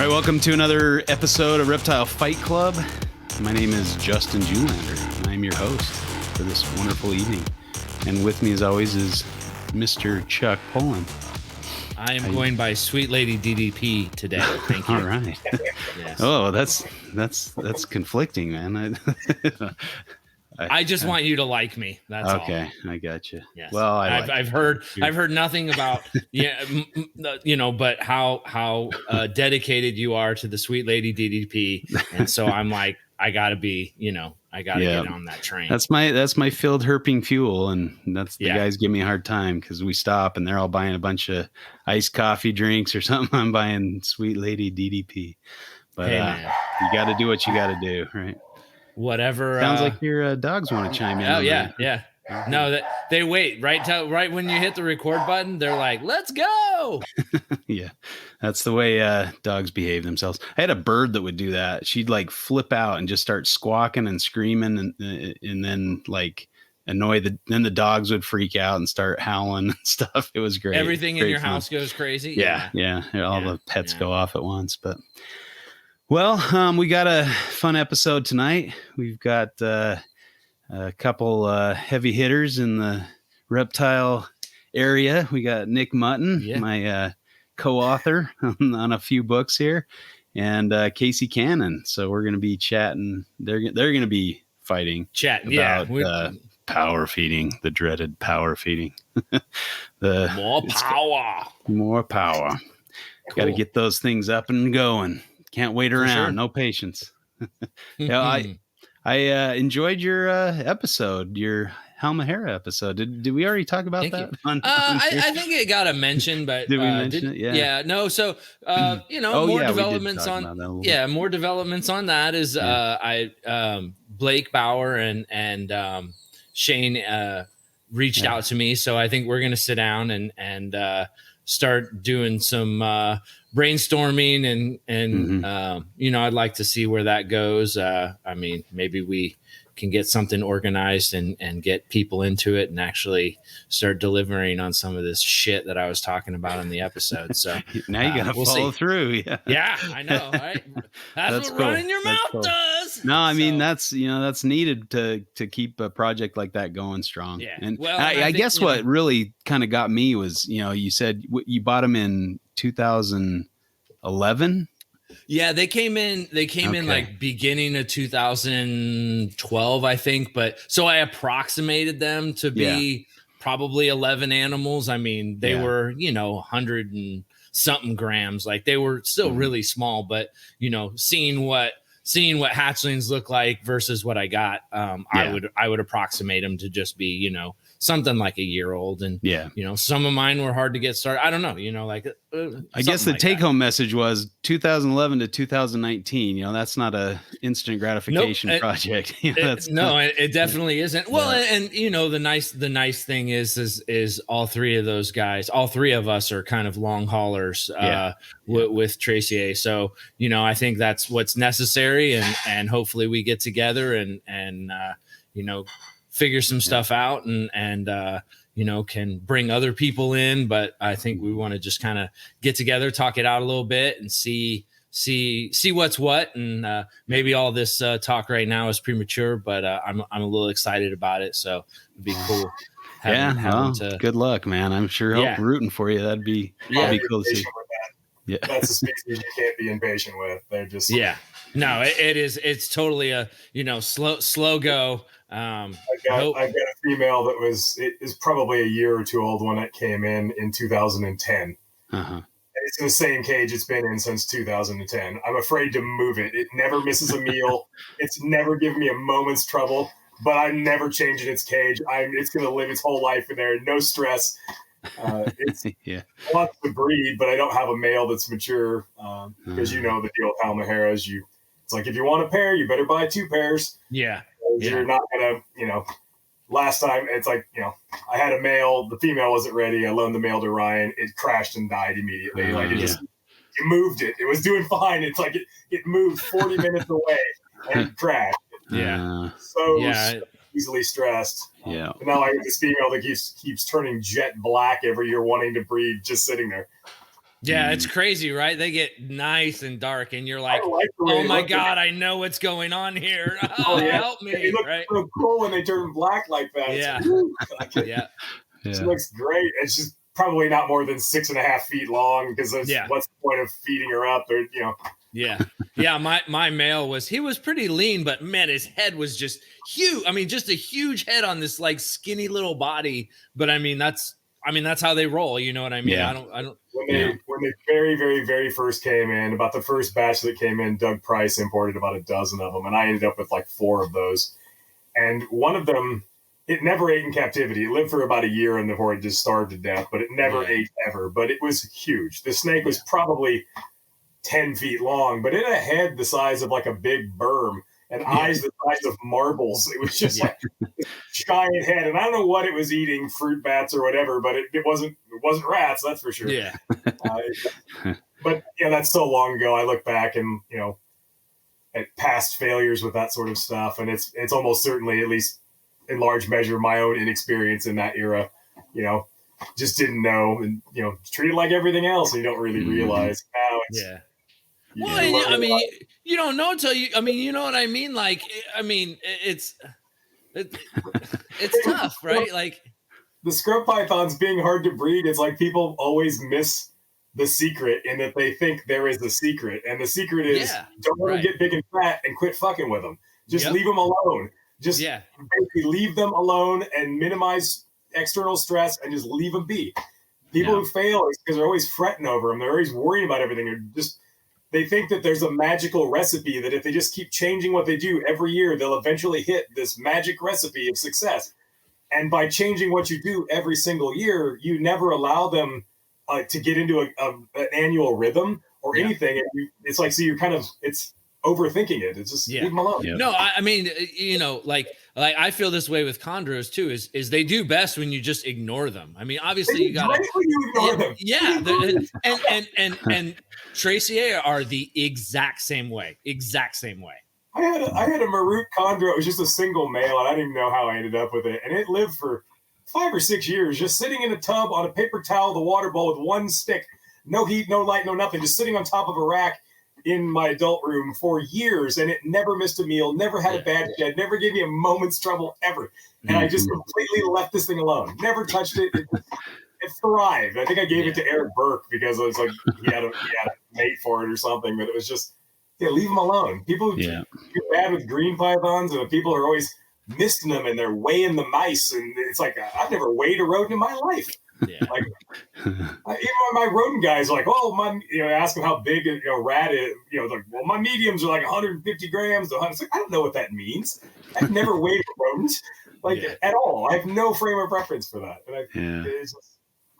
right, welcome to another episode of Reptile Fight Club. My name is Justin Julander, and I'm your host for this wonderful evening. And with me, as always, is Mr. Chuck Poland. I am going by Sweet Lady DDP today. Thank you. All right. Yes. Oh, that's conflicting, man. I just want you to like me. That's all. Okay, I got you. Yes. Well, I've heard nothing about but how dedicated you are to the Sweet Lady DDP, and so I'm like, I gotta get on that train. That's my field herping fuel, and that's the guys give me a hard time because we stop and they're all buying a bunch of iced coffee drinks or something. I'm buying Sweet Lady DDP, but you got to do what you got to do, right? Whatever. Sounds like your dogs want to chime in. Oh yeah. No, they wait right when you hit the record button. They're like, "Let's go." Yeah, that's the way dogs behave themselves. I had a bird that would do that. She'd like flip out and just start squawking and screaming, and then like then the dogs would freak out and start howling and stuff. It was great. Everything in your fun. house goes crazy. Yeah. All the pets go off at once, but. Well, we got a fun episode tonight. We've got a couple heavy hitters in the reptile area. We got Nick Mutton, my co-author on a few books here, and Casey Cannon. So we're going to be chatting. They're going to be fighting. About power feeding, the dreaded power feeding. More power. Cool. Got to get those things up and going. Can't wait around. Sure. No patience. I enjoyed your episode, your Halmahera episode. Did we already talk about that? I think it got a mention, but did we mention it? Yeah. No. So more developments on more developments on that is Blake Bauer and Shane reached out to me, so I think we're gonna sit down and start doing some brainstorming and I'd like to see where that goes. I mean, maybe we can get something organized and get people into it and actually start delivering on some of this shit that I was talking about in the episode. So now you got to follow through. Yeah, I know. Right? That's what running your mouth does. No, I mean, that's needed to keep a project like that going strong. Yeah. And I guess what really kind of got me was, you said you bought them in 2011. Yeah, they came in like beginning of 2012, I think. But so I approximated them to be probably 11 animals. I mean, they were, 100 and something grams. Like they were still really small, but seeing what hatchlings look like versus what I got, I would approximate them to just be, something like a year old. And, some of mine were hard to get started. I don't know, I guess the take home message was 2011 to 2019. That's not a instant gratification project. It definitely isn't. Well, and the nice thing is all three of those guys, all three of us are kind of long haulers with Tracy. So, I think that's what's necessary, and hopefully we get together and figure some stuff out and can bring other people in. But I think we want to just kind of get together, talk it out a little bit and see what's what. And maybe all this talk right now is premature, but I'm a little excited about it. So it'd be cool. Good luck, man. I'm sure rooting for you. That'd be cool to see. Yeah. That's a species you can't be impatient with. They're just no, it's totally a slow go. I got a female that is probably a year or two old when it came in 2010. It's in the same cage it's been in since 2010. I'm afraid to move it. It never misses a meal. It's never given me a moment's trouble, but I'm never changing its cage. It's going to live its whole life in there. No stress. It's wants to breed, but I don't have a male that's mature because the deal with Halmaheras. It's like, if you want a pair, you better buy 2 pairs. Yeah. You're not going to, last time it's like, I had a male, the female wasn't ready. I loaned the male to Ryan. It crashed and died immediately. You moved it. It was doing fine. It's like it moved 40 minutes away and it crashed. Yeah. So easily stressed. Yeah. And now I get this female that keeps turning jet black every year wanting to breed, just sitting there. Yeah, it's crazy, right? They get nice and dark, and you're like, oh my God, I know what's going on here. Oh, yeah. Help me. They look right? so cool when they turn black like that. Yeah. Yeah. She looks great. And she's probably not more than 6.5 feet long because what's the point of feeding her up? Or, Yeah. Yeah. My male was pretty lean, but man, his head was just huge. I mean, just a huge head on this like skinny little body. But I mean, that's how they roll. You know what I mean? Yeah. I don't. When they very, very, very first came in, about the first batch that came in, Doug Price imported about a dozen of them, and I ended up with like 4 of those. And one of them, it never ate in captivity. It lived for about a year and before it just starved to death, but it never ate ever. But it was huge. The snake was probably 10 feet long, but it had a head the size of like a big berm and eyes the size of marbles. It was just like a giant head. And I don't know what it was eating, fruit bats or whatever, but it wasn't rats, that's for sure. Yeah. But that's so long ago. I look back and, at past failures with that sort of stuff. And it's almost certainly, at least in large measure, my own inexperience in that era, just didn't know and, treated like everything else. And you don't really realize now it's, well, I mean, you don't know until you. I mean, you know what I mean. Like, I mean, it's tough, right? Like the scrub pythons being hard to breed. It's like people always miss the secret in that they think there is the secret, and the secret is don't let them get big and fat and quit fucking with them. Just leave them alone. Just basically leave them alone and minimize external stress and just leave them be. People who fail is because they're always fretting over them. They're always worrying about everything. They think that there's a magical recipe that if they just keep changing what they do every year, they'll eventually hit this magic recipe of success. And by changing what you do every single year, you never allow them to get into an annual rhythm or anything. It's like, so you're it's overthinking it. It's just leave them alone. Yeah. No, I mean, like I feel this way with chondros too, is they do best when you just ignore them. I mean, obviously you got to ignore them. Yeah. and Tracier are the exact same way. I had a Marut chondro. It was just a single male, and I didn't even know how I ended up with it. And it lived for 5 or 6 years, just sitting in a tub on a paper towel, the water bowl with one stick, no heat, no light, no nothing, just sitting on top of a rack in my adult room for years. And it never missed a meal, never had a bad shed, never gave me a moment's trouble ever. And I just completely left this thing alone, never touched it. It thrived. I think I gave it to Eric Burke because it was like he had a mate for it or something, but it was just leave them alone. People get bad with green pythons, and the people are always misting them and they're weighing the mice, and it's like I've never weighed a rodent in my life. Like even my rodent guys are like, oh my, ask them how big a rat is. Like, well, my mediums are like 150 grams. It's like, I don't know what that means. I've never weighed a rodent at all. I have no frame of reference for that. And it's just,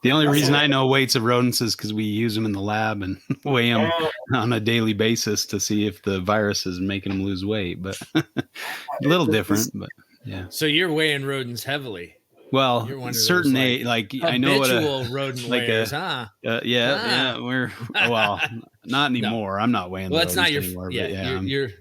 the only reason I know weights of rodents is because we use them in the lab and weigh them on a daily basis to see if the virus is making them lose weight. But a little different. But So you're weighing rodents heavily. Well, certain I know what a rodent weighers, huh? We're not anymore. I'm not weighing. Well, that's not your anymore. You're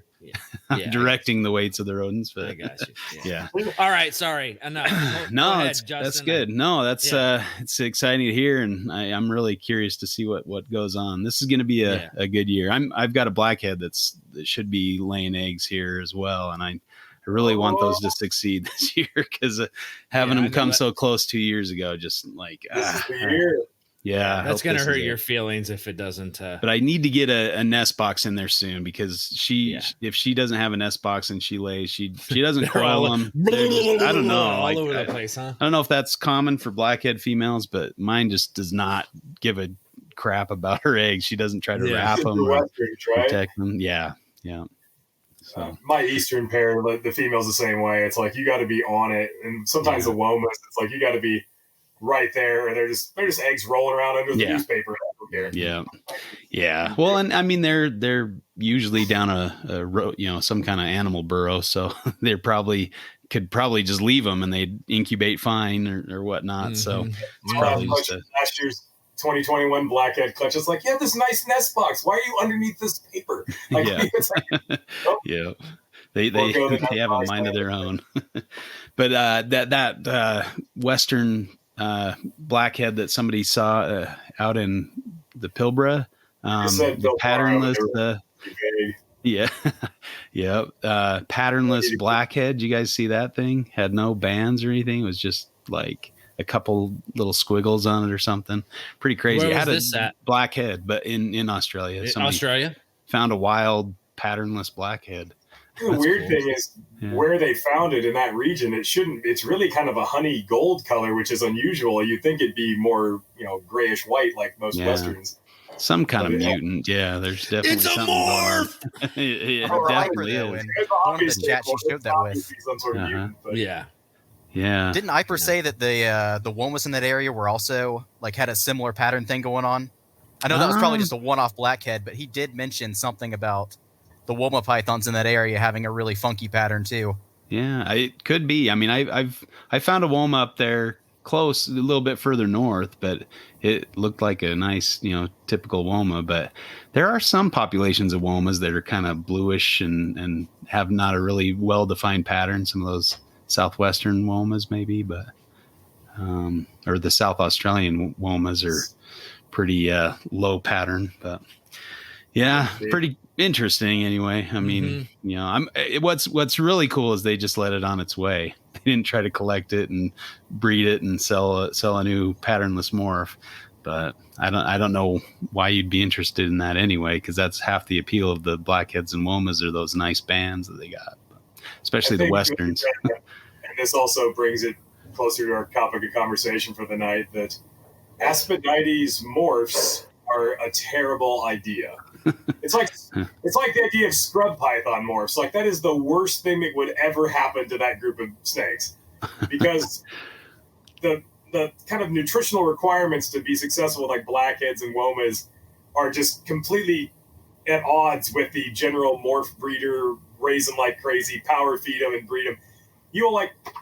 directing the weights of the rodents, but I got you. All right, sorry. Enough. No, Go ahead, that's Justin. good. No, that's it's exciting to hear, and I'm really curious to see what goes on. This is going to be a good year. I've got a blackhead that should be laying eggs here as well, and I really want those to succeed this year because having them come so close 2 years ago, just like this is the year. Yeah, that's going to hurt your feelings if it doesn't. But I need to get a nest box in there soon because if she doesn't have a nest box and she lays, she doesn't coil them. I don't know, all over the place, huh? I don't know if that's common for blackhead females, but mine just does not give a crap about her eggs. She doesn't try to wrap them or protect them. Yeah. So my eastern pair, the female's the same way. It's like you got to be on it, and sometimes the Womas, it's like you got to be right there, and they're just eggs rolling around under the newspaper. Yeah. Well, and I mean they're usually down a road, some kind of animal burrow, so they could probably just leave them and they'd incubate fine or whatnot. Mm-hmm. So it's probably just last year's 2021 blackhead clutch. It's like, you have this nice nest box. Why are you underneath this paper? Like, it's like, They have a mind of their own. But that Western blackhead that somebody saw out in pilbara, the patternless. Yeah. Yeah. Patternless blackhead. You guys see that thing? Had no bands or anything. It was just like a couple little squiggles on it or something. Pretty crazy. Where Had was this at? Blackhead, but in Australia. Australia? Found a wild patternless blackhead. The weird thing is where they found it in that region, it's really kind of a honey gold color, which is unusual. You'd think it'd be more, grayish white like most Westerns. Some kind of mutant. Yeah, there's definitely it's something morph. It definitely is. One of the chat she showed that with. Some sort of mutant, yeah. Didn't Iper say that the Womas in that area were also had a similar pattern thing going on? I know that was probably just a one-off blackhead, but he did mention something about the Woma pythons in that area having a really funky pattern too. Yeah, it could be. I mean, I found a Woma up there close, a little bit further north, but it looked like a nice, typical Woma. But there are some populations of Womas that are kind of bluish and have not a really well-defined pattern. Some of those southwestern Womas maybe, but or the South Australian Womas are pretty low pattern. But yeah, pretty interesting anyway. I mean, what's really cool is they just let it on its way. They didn't try to collect it and breed it and sell a new patternless morph. But I don't know why you'd be interested in that anyway, because that's half the appeal of the Blackheads and Womas are those nice bands that they got, especially the Westerns. And this also brings it closer to our topic of conversation for the night, that Aspideides morphs are a terrible idea. It's like the idea of scrub python morphs. Like, that is the worst thing that would ever happen to that group of snakes, because the kind of nutritional requirements to be successful with blackheads and womas are just completely at odds with the general morph breeder, raise them like crazy, power feed them and breed them.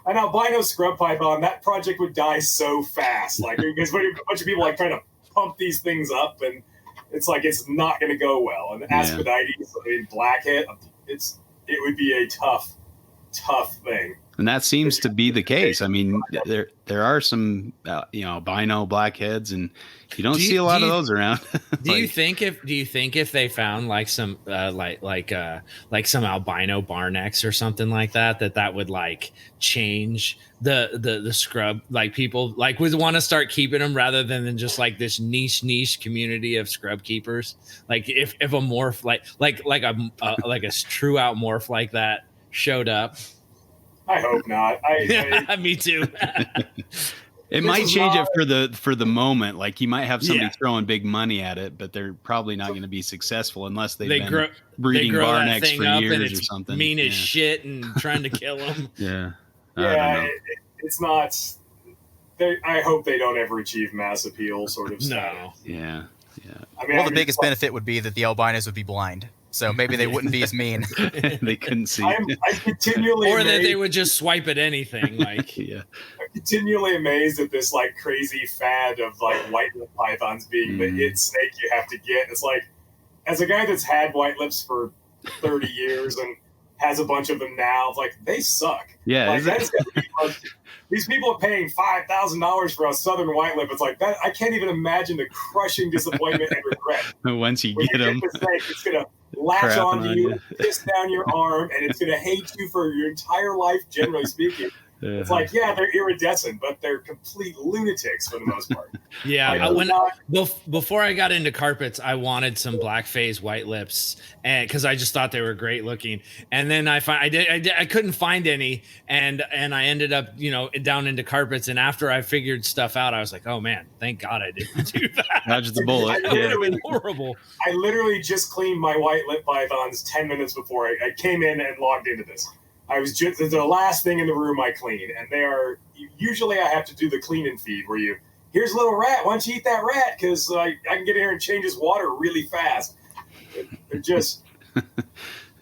An albino scrub python, that project would die so fast. Because when a bunch of people trying to pump these things up, and it's not going to go well. And Aspideides, blackhead, it would be a tough thing. And that seems to be the case. I mean, there are some albino blackheads, and you don't see a lot of those around. Do you think if they found some some albino barnecks or something like that would change the scrub, people would want to start keeping them rather than just this niche community of scrub keepers? If a morph like a true out morph like that showed up. I hope not. Me too. It might change it for the moment. You might have somebody throwing big money at it, but they're probably not going to be successful unless they've been breeding barnecks for years or something. Mean as shit and trying to kill them. It's not. I hope they don't ever achieve mass appeal sort of stuff. No. Yeah. The biggest benefit would be that the albinos would be blind. So maybe they wouldn't be as mean. They couldn't see. I'm continually or that they would just swipe at anything. I'm continually amazed at this crazy fad of white lip pythons being the it snake you have to get. It's as a guy that's had white lips for 30 years and has a bunch of them now, they suck. Yeah. These people are paying $5,000 for a southern white lip. It's that. I can't even imagine the crushing disappointment and regret. Once you get them, it's going to latch onto you, piss down your arm, and it's going to hate you for your entire life, generally speaking. It's they're iridescent, but they're complete lunatics for the most part. Before I got into carpets, I wanted some black phase white lips, and because I just thought they were great looking. And then I couldn't find any, and I ended up down into carpets. And after I figured stuff out, I was like, oh man, thank God I didn't do that. Dodged the bullet. It would have been horrible. I literally just cleaned my white lip pythons 10 minutes before I came in and logged into this. I was just the last thing in the room I clean, and they are usually I have to do the clean and feed where here's a little rat. Why don't you eat that rat? Because I can get in here and change his water really fast. They're just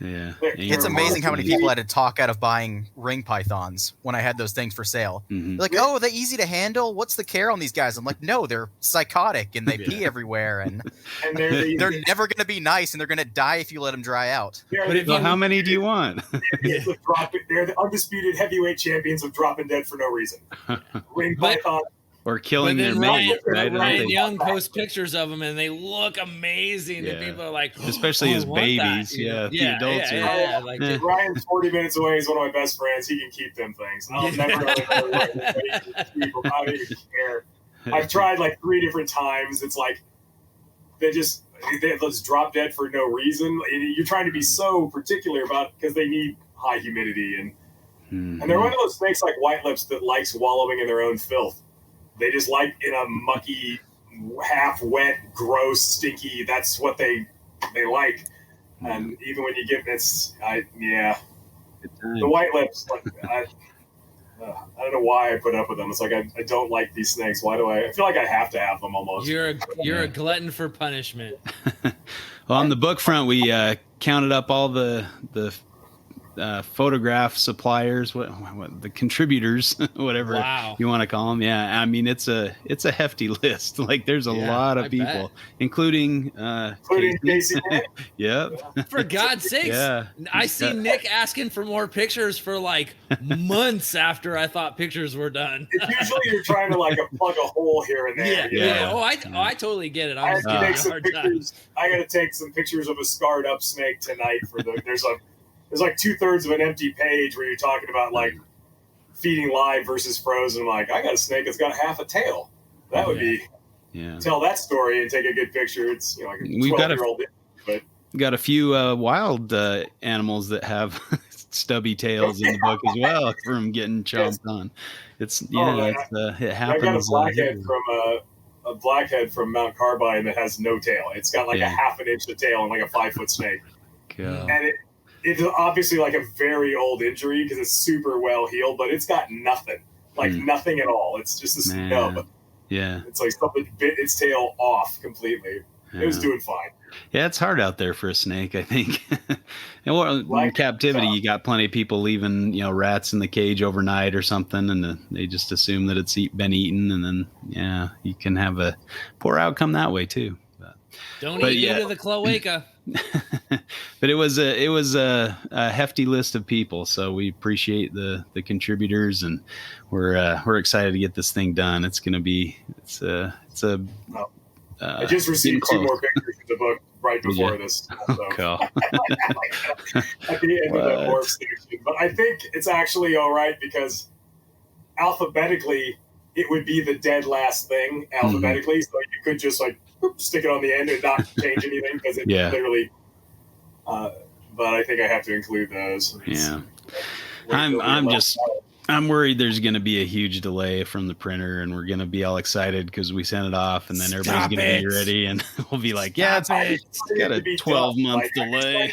It's amazing how many people had to talk out of buying ring pythons when I had those things for sale. Mm-hmm. They're oh, are they easy to handle? What's the care on these guys? I'm like, no, they're psychotic and they pee everywhere, and they're never going to be nice, and they're going to die if you let them dry out. How many do you want? They're the undisputed heavyweight champions of dropping dead for no reason. Ring python. or killing their mate, right? Ryan Young posts pictures of them and they look amazing. Yeah. And people are like, especially as babies. The adults are. Like, Ryan's 40 minutes away. He's one of my best friends. He can keep them things. I'll never know people. I don't even care. I've tried like 3 different times. It's like they just drop dead for no reason. You're trying to be so particular about because they need high humidity and they're one of those snakes like white lips that likes wallowing in their own filth. They just like in a mucky, half wet, gross, stinky. That's what they like. And even when you give the white lips, like I don't know why I put up with them. It's like I don't like these snakes. Why do I feel like I have to have them almost? You're a glutton for punishment. Well, on the book front, we counted up all the photograph suppliers, what the contributors, whatever you want to call them. Yeah, I mean it's a hefty list. Like there's a lot of people, bet. including Casey. Yep. For God's sakes, I see Nick asking for more pictures for like months after I thought pictures were done. It's usually you're trying to like plug a hole here and there. Yeah. Oh, I totally get it. I'm just giving you a hard time. I got to take some pictures of a scarred up snake tonight for there's like 2/3 of an empty page where you're talking about like feeding live versus frozen. I'm like, I got a snake that's got half a tail. That would be tell that story and take a good picture. It's like a 12-year-old. But we got a few wild animals that have stubby tails in the book as well from getting chomped on. It's it happens. I got a blackhead from Mount Carbine that has no tail. It's got like a half an inch of tail and like a 5-foot snake. God. And it's obviously like a very old injury because it's super well healed, but it's got nothing, nothing at all. It's just a snub. Yeah. It's like something bit its tail off completely. It was doing fine. Yeah, it's hard out there for a snake, I think. And in captivity, you got plenty of people leaving, rats in the cage overnight or something, and they just assume that it's been eaten, and then you can have a poor outcome that way too. Don't eat into the cloaca. But it was a hefty list of people, so we appreciate the contributors, and we're excited to get this thing done. It's going to be I just received 2 more pictures of the book right before this. So. Cool. At the end of the morph station. But I think it's actually all right because alphabetically it would be the dead last thing alphabetically, so you could just stick it on the end and not change anything because it literally. But I think I have to include those. I'm worried there's going to be a huge delay from the printer, and we're going to be all excited because we sent it off, and then everybody's going to be ready, and we'll be like, it's got a 12-month delay.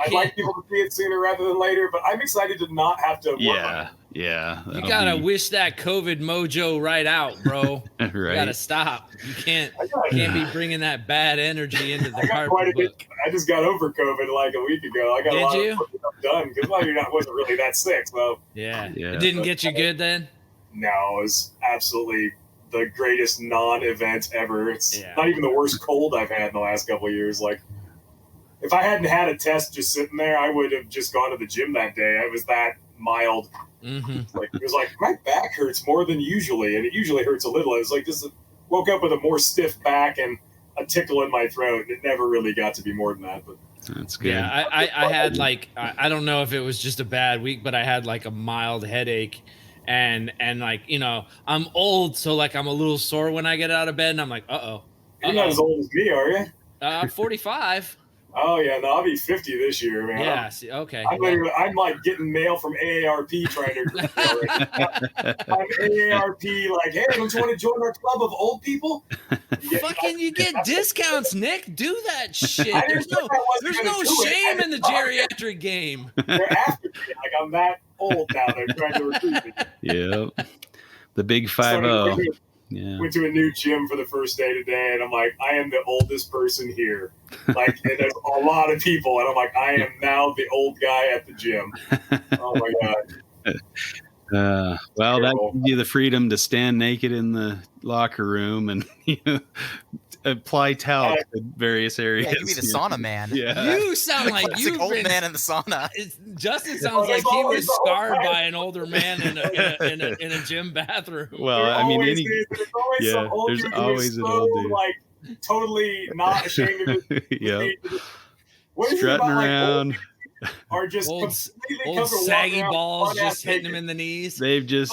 I'd like people to see it sooner rather than later, but I'm excited to not have to work on it. Yeah. You gotta wish that COVID mojo right out, bro. Right. You gotta stop. You can't be bringing that bad energy into the carpet book. I just got over COVID like a week ago. I got a lot of stuff done because I wasn't really that sick. So yeah. It didn't get you good then? No, it was absolutely the greatest non-event ever. It's not even the worst cold I've had in the last couple of years. Like, if I hadn't had a test just sitting there, I would have just gone to the gym that day. It was that mild. Mm-hmm. It was like my back hurts more than usually, and it usually hurts a little. It was like woke up with a more stiff back and a tickle in my throat. It never really got to be more than that, but that's good. Yeah, I had I don't know if it was just a bad week, but I had like a mild headache, and I'm old, so I'm a little sore when I get out of bed, and I'm like, You're not as old as me, are you? I'm 45. Oh yeah, no, I'll be 50 this year, man. Yeah, okay. I'm like getting mail from AARP trying to. I'm AARP like, hey, don't you want to join our club of old people? You get discounts, Nick. Do that shit. There's no shame in the geriatric game. They're after me. Like I'm that old now. They're trying to recruit me. Yeah, the big 5-0. Went to a new gym for the first day today, and I'm like, I am the oldest person here. And there's a lot of people, and I'm like, I am now the old guy at the gym. Oh my god. Well, that gives you the freedom to stand naked in the locker room and apply talc to various areas. Yeah, you be the sauna man. Yeah. You sound like you've old been, man in the sauna. Justin sounds like he was scarred by an older man in a gym bathroom. Well, I mean, there's always an old dude, like totally not ashamed of it. Yep. Strutting around. Are just old saggy balls just hitting him in the knees. They've just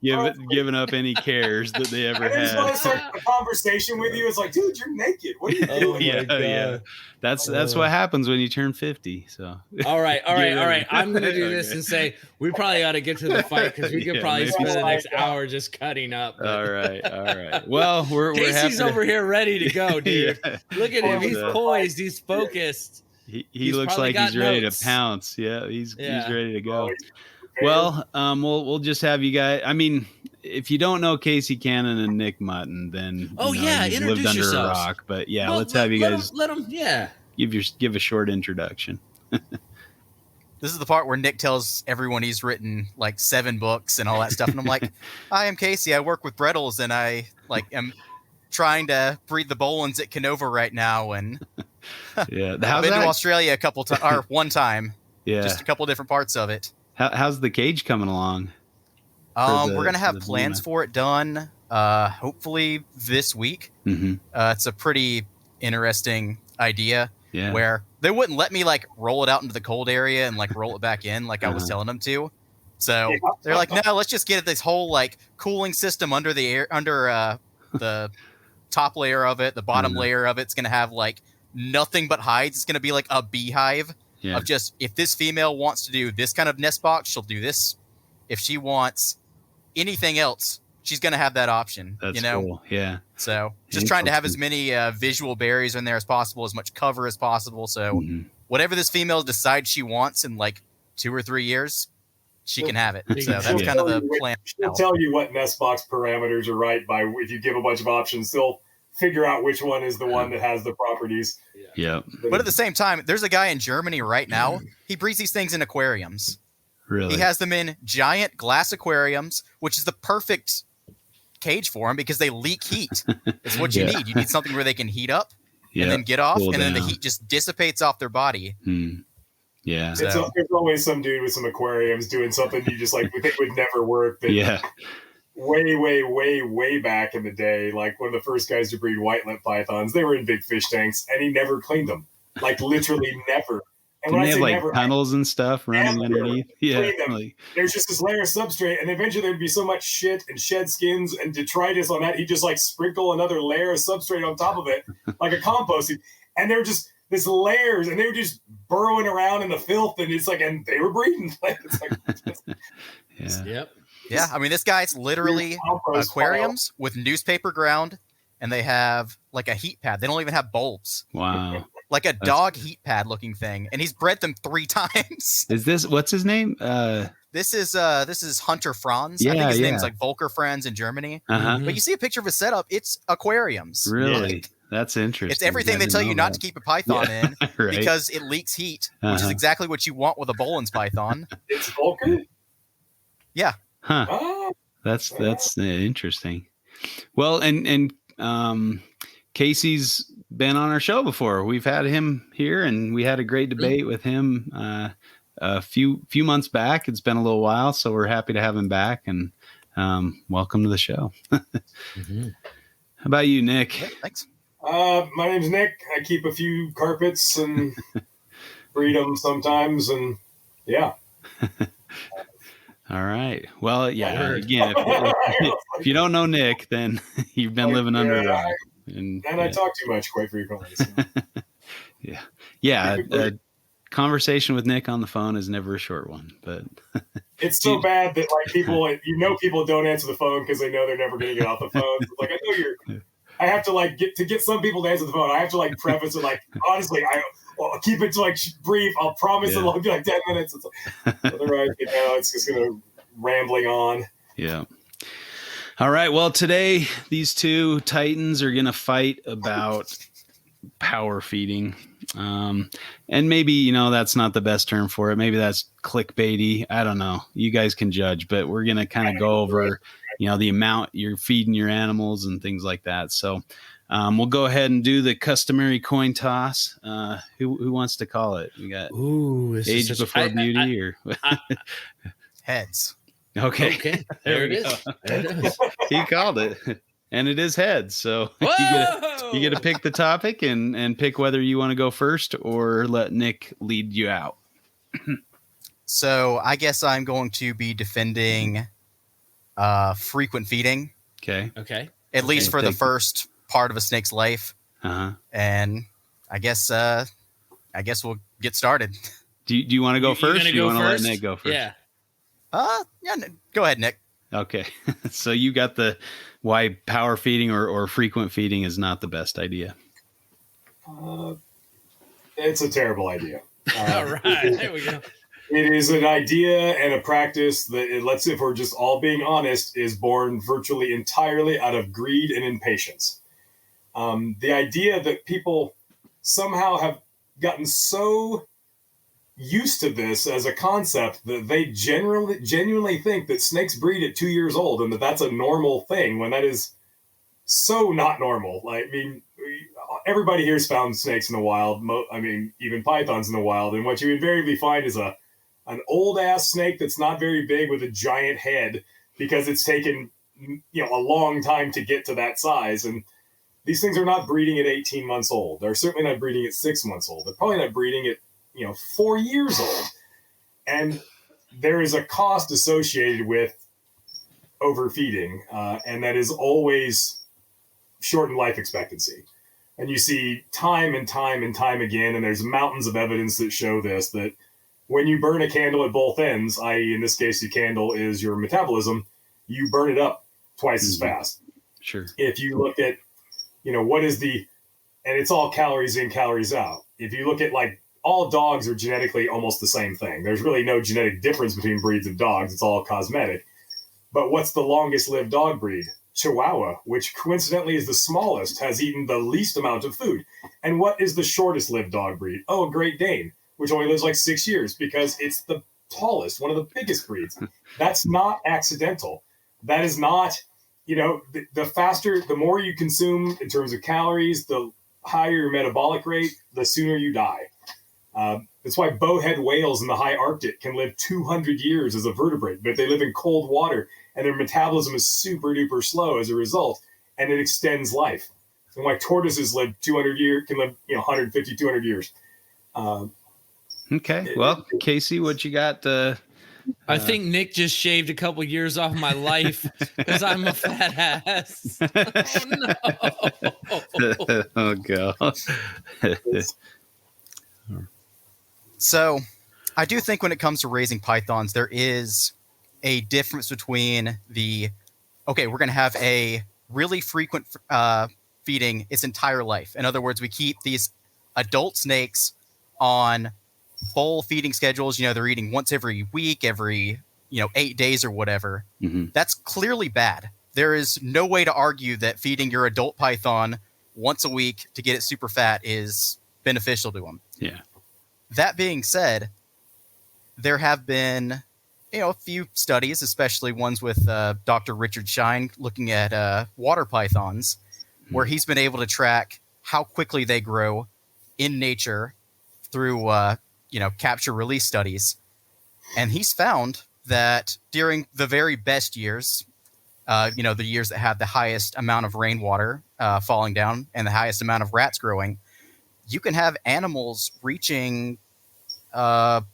given up any cares that they ever had. I just want to start a conversation with you. It's like, dude, you're naked. What are you doing? Yeah. That's what happens when you turn 50. So all right. I'm gonna do this and say we probably ought to get to the fight because we could probably spend the next hour just cutting up. All right. Well, we're Casey's over here ready to go, dude. Yeah. Look at him. He's poised. He's focused. He looks like he's ready to pounce. Yeah, he's ready to go. Well, we'll just have you guys. I mean, if you don't know Casey Cannon and Nick Mutton, then you've lived under a rock. But let's have you guys let them give a short introduction. This is the part where Nick tells everyone he's written like 7 books and all that stuff, and I'm like, "Hi, I'm Casey. I work with Brettles, and I am trying to breed the Bolins at Canova right now." And I've been to Australia one time. Yeah, just a couple different parts of it. How's the cage coming along? We're gonna have plans for it done. Hopefully this week. Mm-hmm. It's a pretty interesting idea. Yeah. Where they wouldn't let me like roll it out into the cold area and like roll it back in like I was telling them to. So they're like, no, let's just get this whole like cooling system under the air, under the top layer of it. The bottom layer of it's gonna have like nothing but hides. It's gonna be like a beehive of just, if this female wants to do this kind of nest box, she'll do this. If she wants anything else, she's gonna have that option. That's cool. Yeah. So just trying to have as many visual barriers in there as possible, as much cover as possible. So whatever this female decides she wants in like 2 or 3 years, she can have it. So that's kind of the plan. She'll tell you what nest box parameters are right by, if you give a bunch of options, they'll figure out which one is the one that has the properties. Yeah. But at the same time, there's a guy in Germany right now. He breeds these things in aquariums. Really? He has them in giant glass aquariums, which is the perfect cage for them because they leak heat. It's what you need. You need something where they can heat up and then get off, and then the heat just dissipates off their body. Yeah. There's always some dude with some aquariums doing something you just like would think would never work. That way back in the day, like one of the first guys to breed white lip pythons, they were in big fish tanks, and he never cleaned them. Like literally never. And when they have like tunnels and stuff running underneath. Yeah. There's just this layer of substrate, and eventually there'd be so much shit and shed skins and detritus on that, he'd just like sprinkle another layer of substrate on top of it, like a composting. And they're just this layers, and they were just burrowing around in the filth, and it's like, and they were breeding. It's like, Yeah, I mean, this guy's literally aquariums with newspaper ground, and they have like a heat pad. They don't even have bulbs. Wow. Like a dog heat pad looking thing, and he's bred them 3 times. What's his name? This is Hunter Franz. I think his name's like Volker Franz in Germany. But you see a picture of his setup, it's aquariums. Really? Like, that's interesting. It's everything they tell you not to keep a python in because it leaks heat, which is exactly what you want with a Bolin's python. It's Volker? Yeah. Huh. Oh. That's interesting. Well, and Casey's been on our show before. We've had him here, and we had a great debate with him a few months back. It's been a little while, so we're happy to have him back, and welcome to the show. How about you, Nick? Yeah, thanks. My name's Nick. I keep a few carpets and breed them sometimes, and yeah. All right. Well, yeah. Again, if you don't know Nick, then you've been living under a rock. And I talk too much quite frequently. So. Yeah. A conversation with Nick on the phone is never a short one, but it's so bad that like people don't answer the phone because they know they're never going to get off the phone. It's like, I have to like get some people to answer the phone. I have to like preface it like, honestly, I'll keep it to like brief. I'll promise it'll be like 10 minutes. It's like, otherwise, it's just going to rambling on. Yeah. All right. Well, today these two titans are going to fight about power feeding. And maybe, that's not the best term for it. Maybe that's clickbaity. I don't know. You guys can judge, but we're going to kind of go over, the amount you're feeding your animals and things like that. So, We'll go ahead and do the customary coin toss. Who wants to call it? We got age before beauty or heads. Okay. There it is. There it is. He called it. And it is heads. So you get to pick the topic and pick whether you want to go first or let Nick lead you out. So I guess I'm going to be defending frequent feeding. Okay. At least for the first part of a snake's life. Uh-huh. And I guess we'll get started. Do you want to go first? Or do you want to let Nick go first? Yeah. Go ahead, Nick. Okay. So you got the why power feeding or frequent feeding is not the best idea. It's a terrible idea. All right. There we go. It is an idea and a practice that, let's say if we're just all being honest, is born virtually entirely out of greed and impatience. The idea that people somehow have gotten so used to this as a concept that they genuinely think that snakes breed at 2 years old and that's a normal thing when that is so not normal. I mean, everybody here's found snakes in the wild. Even pythons in the wild. And what you invariably find is an old ass snake that's not very big with a giant head because it's taken a long time to get to that size. And these things are not breeding at 18 months old. They're certainly not breeding at 6 months old. They're probably not breeding at 4 years old. And there is a cost associated with overfeeding, and that is always shortened life expectancy. And you see time and time and time again, and there's mountains of evidence that show this, that when you burn a candle at both ends, i.e. in this case, the candle is your metabolism, you burn it up twice as fast. Sure. If you look at, what is and it's all calories in, calories out. If you look at all dogs are genetically almost the same thing. There's really no genetic difference between breeds of dogs. It's all cosmetic. But what's the longest lived dog breed? Chihuahua, which coincidentally is the smallest, has eaten the least amount of food. And what is the shortest lived dog breed? Oh, a Great Dane, which only lives 6 years because it's the tallest, one of the biggest breeds. That's not accidental. That is not, the faster, the more you consume in terms of calories, the higher your metabolic rate, the sooner you die. That's why bowhead whales in the high Arctic can live 200 years as a vertebrate, but they live in cold water and their metabolism is super duper slow as a result, and it extends life. And why tortoises live 200 years, can live 150, 200 years. Okay. Well, Casey, what you got? I think Nick just shaved a couple years off my life because I'm a fat ass. Oh, no. Oh, God. So I do think when it comes to raising pythons, there is a difference between we're going to have a really frequent feeding its entire life. In other words, we keep these adult snakes on full feeding schedules. They're eating once every week, every 8 days or whatever. Mm-hmm. That's clearly bad. There is no way to argue that feeding your adult python once a week to get it super fat is beneficial to them. Yeah. That being said, there have been, a few studies, especially ones with Dr. Richard Shine looking at water pythons, where he's been able to track how quickly they grow in nature through, capture release studies. And he's found that during the very best years, the years that have the highest amount of rainwater falling down and the highest amount of rats growing, you can have animals reaching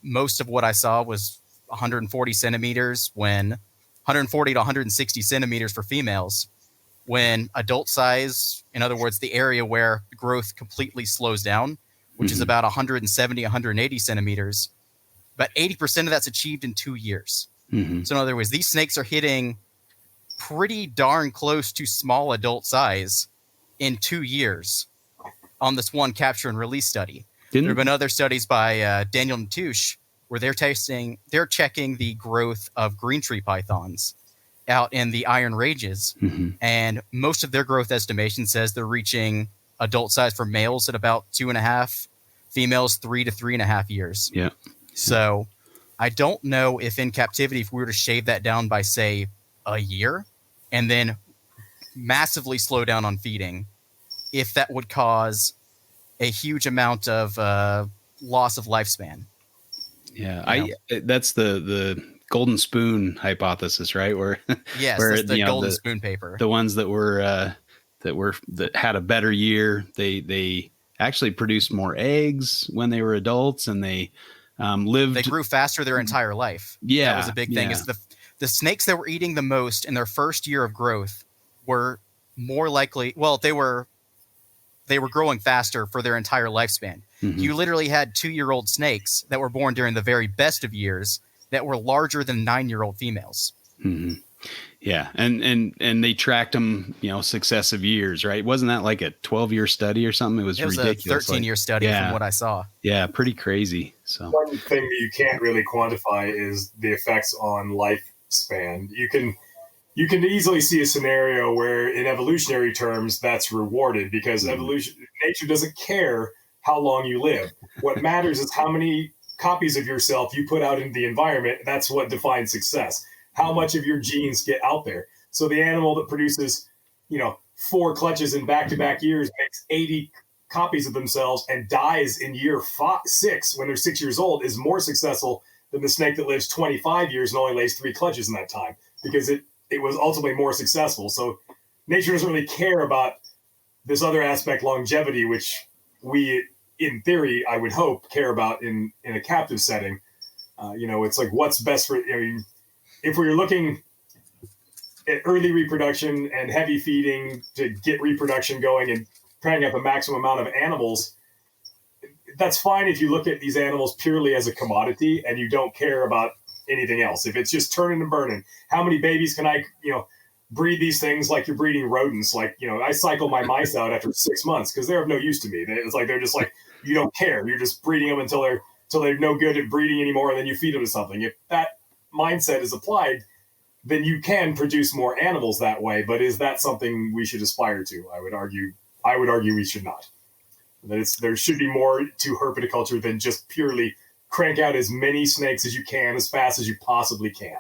most of what I saw was 140 centimeters when 140 to 160 centimeters for females, when adult size, in other words, the area where growth completely slows down, which is about 170, 180 centimeters, but 80% of that's achieved in 2 years. Mm-hmm. So in other words, these snakes are hitting pretty darn close to small adult size in 2 years on this one capture and release study. There have been other studies by Daniel Natouche where they're checking the growth of green tree pythons out in the Iron Ranges, and most of their growth estimation says they're reaching adult size for males at about 2.5, females 3 to 3.5 years. Yeah. So I don't know if in captivity, if we were to shave that down by say a year and then massively slow down on feeding, if that would cause a huge amount of loss of lifespan. Yeah, that's the golden spoon hypothesis, right? Where yes, where, that's the golden spoon paper. The ones that had a better year, they actually produced more eggs when they were adults, and they lived. They grew faster their entire life. Yeah, that was a big thing. Is the snakes that were eating the most in their first year of growth were more likely. Well, they were growing faster for their entire lifespan. Mm-hmm. You literally had 2-year-old snakes that were born during the very best of years that were larger than 9-year-old females. Mm-hmm. Yeah, and they tracked them, successive years, right? Wasn't that like a 12-year study or something? It was ridiculous. A 13-year study from what I saw. Yeah, pretty crazy. So one thing that you can't really quantify is the effects on lifespan. You can easily see a scenario where, in evolutionary terms, that's rewarded because nature doesn't care how long you live. What matters is how many copies of yourself you put out into the environment. That's what defines success. How much of your genes get out there. So the animal that produces, 4 clutches in back-to-back years makes 80 copies of themselves and dies in year 6 when they're 6 years old is more successful than the snake that lives 25 years and only lays 3 clutches in that time because it was ultimately more successful. So nature doesn't really care about this other aspect, longevity, which we, in theory, I would hope, care about in a captive setting. It's like what's best for, if we're looking at early reproduction and heavy feeding to get reproduction going and cranking up a maximum amount of animals, that's fine if you look at these animals purely as a commodity and you don't care about anything else. If it's just turning and burning, how many babies can I, breed these things like you're breeding rodents? Like, I cycle my mice out after 6 months because they're of no use to me. It's like, they're just like, you don't care. You're just breeding them until they're no good at breeding anymore. And then you feed them to something. If that mindset is applied, then you can produce more animals that way. But is that something we should aspire to? I would argue we should not. There should be more to herpetoculture than just purely crank out as many snakes as you can as fast as you possibly can.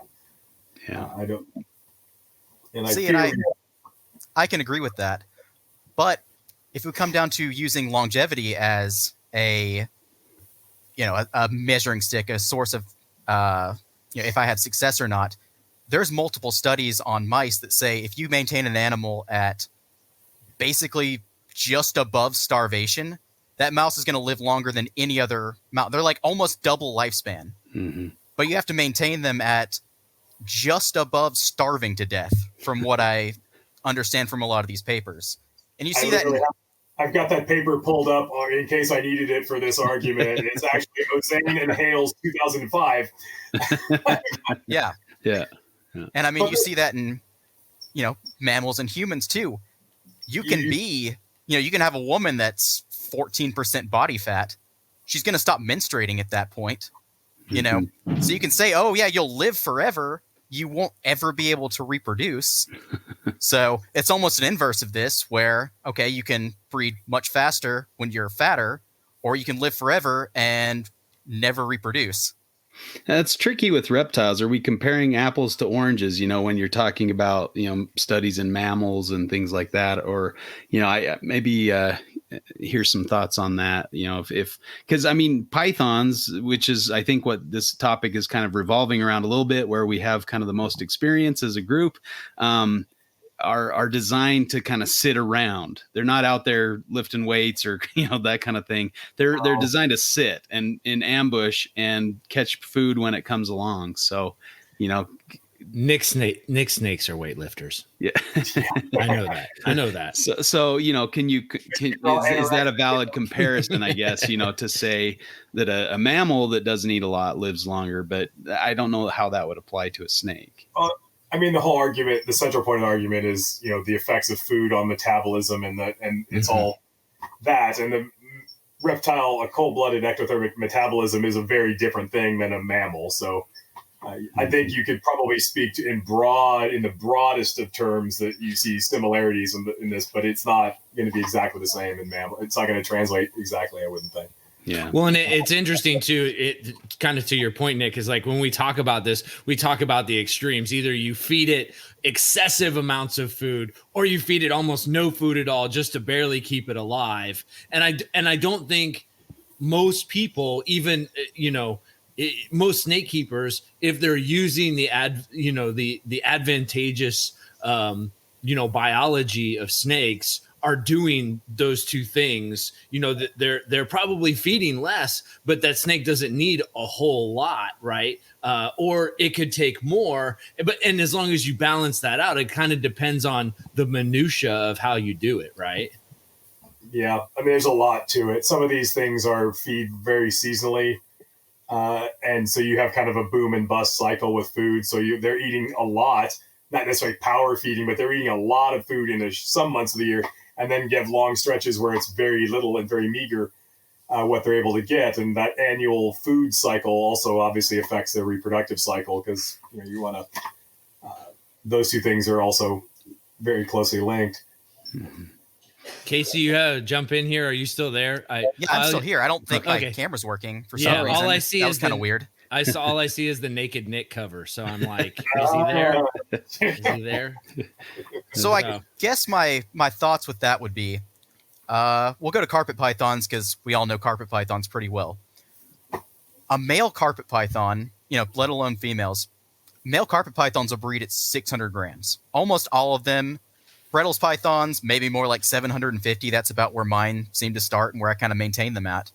Yeah, I don't. And I can agree with that, but if we come down to using longevity as a measuring stick, a source of if I had success or not, there's multiple studies on mice that say if you maintain an animal at basically just above starvation, that mouse is going to live longer than any other mouse. They're like almost double lifespan. Mm-hmm. But you have to maintain them at just above starving to death, from what I understand from a lot of these papers. And you see I've got that paper pulled up in case I needed it for this argument. It's actually Ozane and Hale's 2005. Yeah. Yeah. And I mean, you see that in, mammals and humans too. You can you can have a woman that's 14% body fat. She's going to stop menstruating at that point, So you can say, oh yeah, you'll live forever. You won't ever be able to reproduce. So it's almost an inverse of this where, okay, you can breed much faster when you're fatter, or you can live forever and never reproduce. That's tricky with reptiles. Are we comparing apples to oranges, when you're talking about, studies in mammals and things like that? Or, I maybe hear some thoughts on that, because I mean, pythons, which is, I think, what this topic is kind of revolving around a little bit, where we have kind of the most experience as a group, are designed to kind of sit around. They're not out there lifting weights or, that kind of thing. They're designed to sit and in ambush and catch food when it comes along. So, Nick snakes are weightlifters. Yeah. I know that. So, is that a valid comparison, I guess, to say that a mammal that doesn't eat a lot lives longer, but I don't know how that would apply to a snake. I mean, the whole argument, the central point of the argument is, the effects of food on metabolism and it's all that. And the reptile, a cold-blooded ectothermic metabolism is a very different thing than a mammal. So I think you could probably speak to in the broadest of terms that you see similarities in this, but it's not going to be exactly the same in mammal. It's not going to translate exactly, I wouldn't think. Yeah. Well, and it's interesting too. It kind of to your point, Nick, is like when we talk about this, we talk about the extremes. Either you feed it excessive amounts of food, or you feed it almost no food at all, just to barely keep it alive. And I don't think most people, even most snake keepers, if they're using the advantageous biology of snakes, are doing those two things. That they're probably feeding less, but that snake doesn't need a whole lot, right? Or it could take more, and as long as you balance that out, it kind of depends on the minutia of how you do it, right? Yeah, I mean, there's a lot to it. Some of these things are feed very seasonally, and so you have kind of a boom and bust cycle with food. So they're eating a lot, not necessarily power feeding, but they're eating a lot of food in some months of the year, and then give long stretches where it's very little and very meager what they're able to get. And that annual food cycle also obviously affects their reproductive cycle, because you want to. Those two things are also very closely linked. Mm-hmm. Casey, you have to jump in here. Are you still there? I'm still here. I don't think my camera's working for some reason. All I see is kind of weird. All I see is the Naked Nick cover. So I'm like, is he there? Is he there? So I guess my thoughts with that would be, we'll go to carpet pythons because we all know carpet pythons pretty well. A male carpet python, let alone females, male carpet pythons will breed at 600 grams. Almost all of them. Brettles pythons, maybe more like 750. That's about where mine seem to start and where I kind of maintain them at.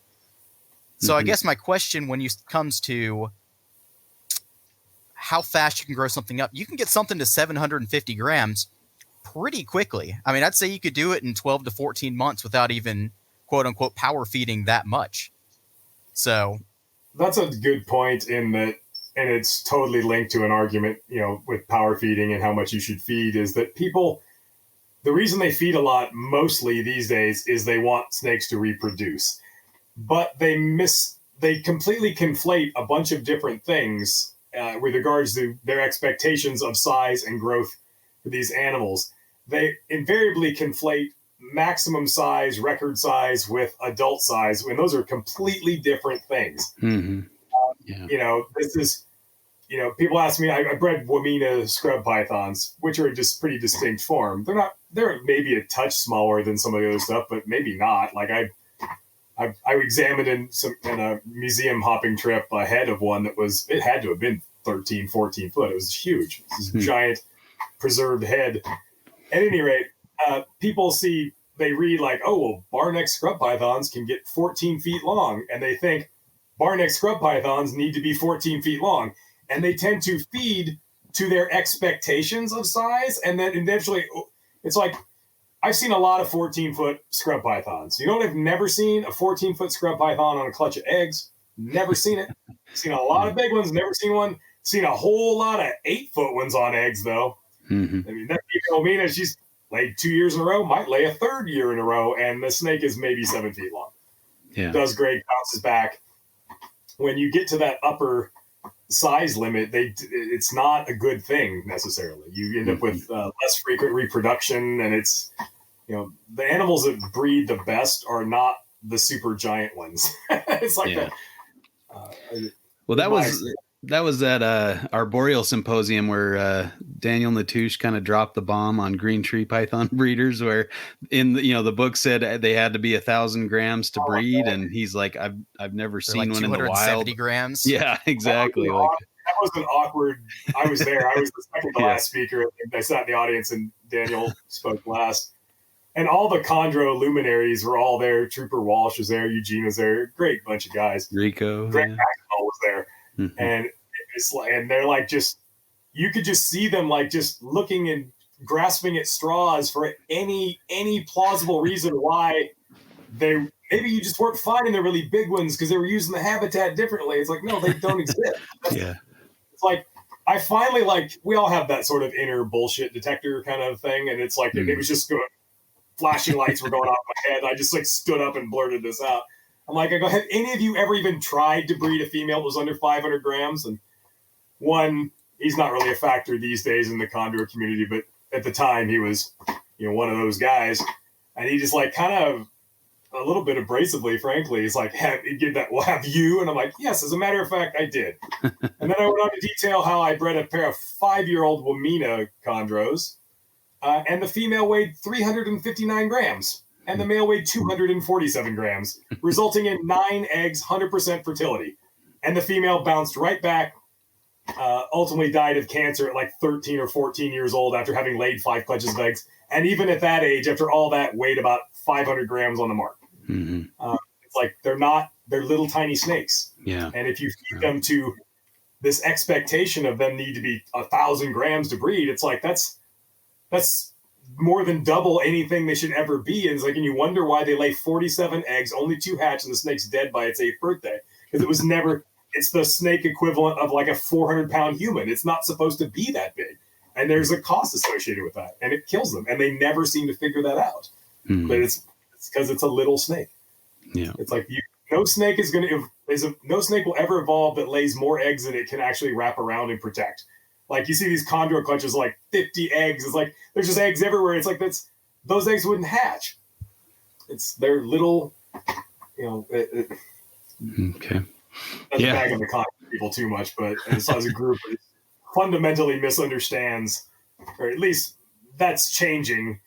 So I guess my question when it comes to how fast you can grow something up, you can get something to 750 grams pretty quickly. I mean, I'd say you could do it in 12 to 14 months without even, quote unquote, power feeding that much. So that's a good point in that, and it's totally linked to an argument, with power feeding and how much you should feed, is that people, the reason they feed a lot mostly these days is they want snakes to reproduce. But they completely conflate a bunch of different things with regards to their expectations of size and growth for these animals. They invariably conflate maximum size, record size with adult size, and those are completely different things. Mm-hmm. This is, people ask me, I bred Wamena scrub pythons, which are just pretty distinct form. They're maybe a touch smaller than some of the other stuff, but maybe not. Like I examined in a museum hopping trip a head of one it had to have been 13, 14 foot. It was huge. This giant preserved head. At any rate, people they read like, oh, well, bar-neck scrub pythons can get 14 feet long. And they think bar-neck scrub pythons need to be 14 feet long. And they tend to feed to their expectations of size. And then eventually it's like, I've seen a lot of 14-foot scrub pythons. You know what I've never seen? A 14-foot scrub python on a clutch of eggs. Never seen it. Seen a lot of big ones. Never seen one. Seen a whole lot of 8-foot ones on eggs, though. Mm-hmm. I mean, that Wamena, she's laid 2 years in a row, might lay a third year in a row, and the snake is maybe 7 feet long. Yeah. Does great, bounces back. When you get to that upper size limit, it's not a good thing necessarily. You end up with less frequent reproduction, and it's the animals that breed the best are not the super giant ones. It's like well, that was at Arboreal Symposium where Daniel Natusch kind of dropped the bomb on green tree python breeders, where in the book said they had to be 1,000 grams to breed, and he's like, I've never seen one in the wild. 270 grams. Yeah, exactly. That was an awkward. I was there. I was the second to last speaker. I sat in the audience, and Daniel spoke last. And all the chondro luminaries were all there. Trooper Walsh was there. Eugene was there. Great bunch of guys. Rico. Greg Maxwell was there. Mm-hmm. And it's like, and they're like, you could just see them like just looking and grasping at straws for any plausible reason why maybe you just weren't finding the really big ones because they were using the habitat differently. It's like, no, they don't exist. Yeah. It's like, I finally we all have that sort of inner bullshit detector kind of thing. And it's like, it was just going, flashing lights were going off my head. I just stood up and blurted this out. I'm like, have any of you ever even tried to breed a female that was under 500 grams? And one, he's not really a factor these days in the chondro community, but at the time he was, one of those guys. And he just kind of, a little bit abrasively, frankly. He's like, well, have you? And I'm like, yes, as a matter of fact, I did. And then I went on to detail how I bred a pair of 5-year-old Wamina chondros, and the female weighed 359 grams, and the male weighed 247 grams, resulting in 9 eggs, 100% fertility. And the female bounced right back, ultimately died of cancer at like 13 or 14 years old after having laid 5 clutches of eggs. And even at that age, after all that, weighed about 500 grams on the mark. Mm-hmm. It's like they're little tiny snakes. Yeah. And if you feed them to this expectation of them need to be 1,000 grams to breed, it's like that's more than double anything they should ever be. And it's like, and you wonder why they lay 47 eggs, only 2 hatch, and the snake's dead by its 8th birthday. Because it was never, it's the snake equivalent of like a 400-pound human. It's not supposed to be that big. And there's a cost associated with that. And it kills them. And they never seem to figure that out. Mm. But it's because it's a little snake. Yeah. It's like no snake no snake will ever evolve that lays more eggs than it can actually wrap around and protect. Like you see these chondro clutches, like 50 eggs. It's like there's just eggs everywhere. It's like those eggs wouldn't hatch. They're little, okay. Doesn't bag on the con people too much, but as a group, it fundamentally misunderstands, or at least that's changing.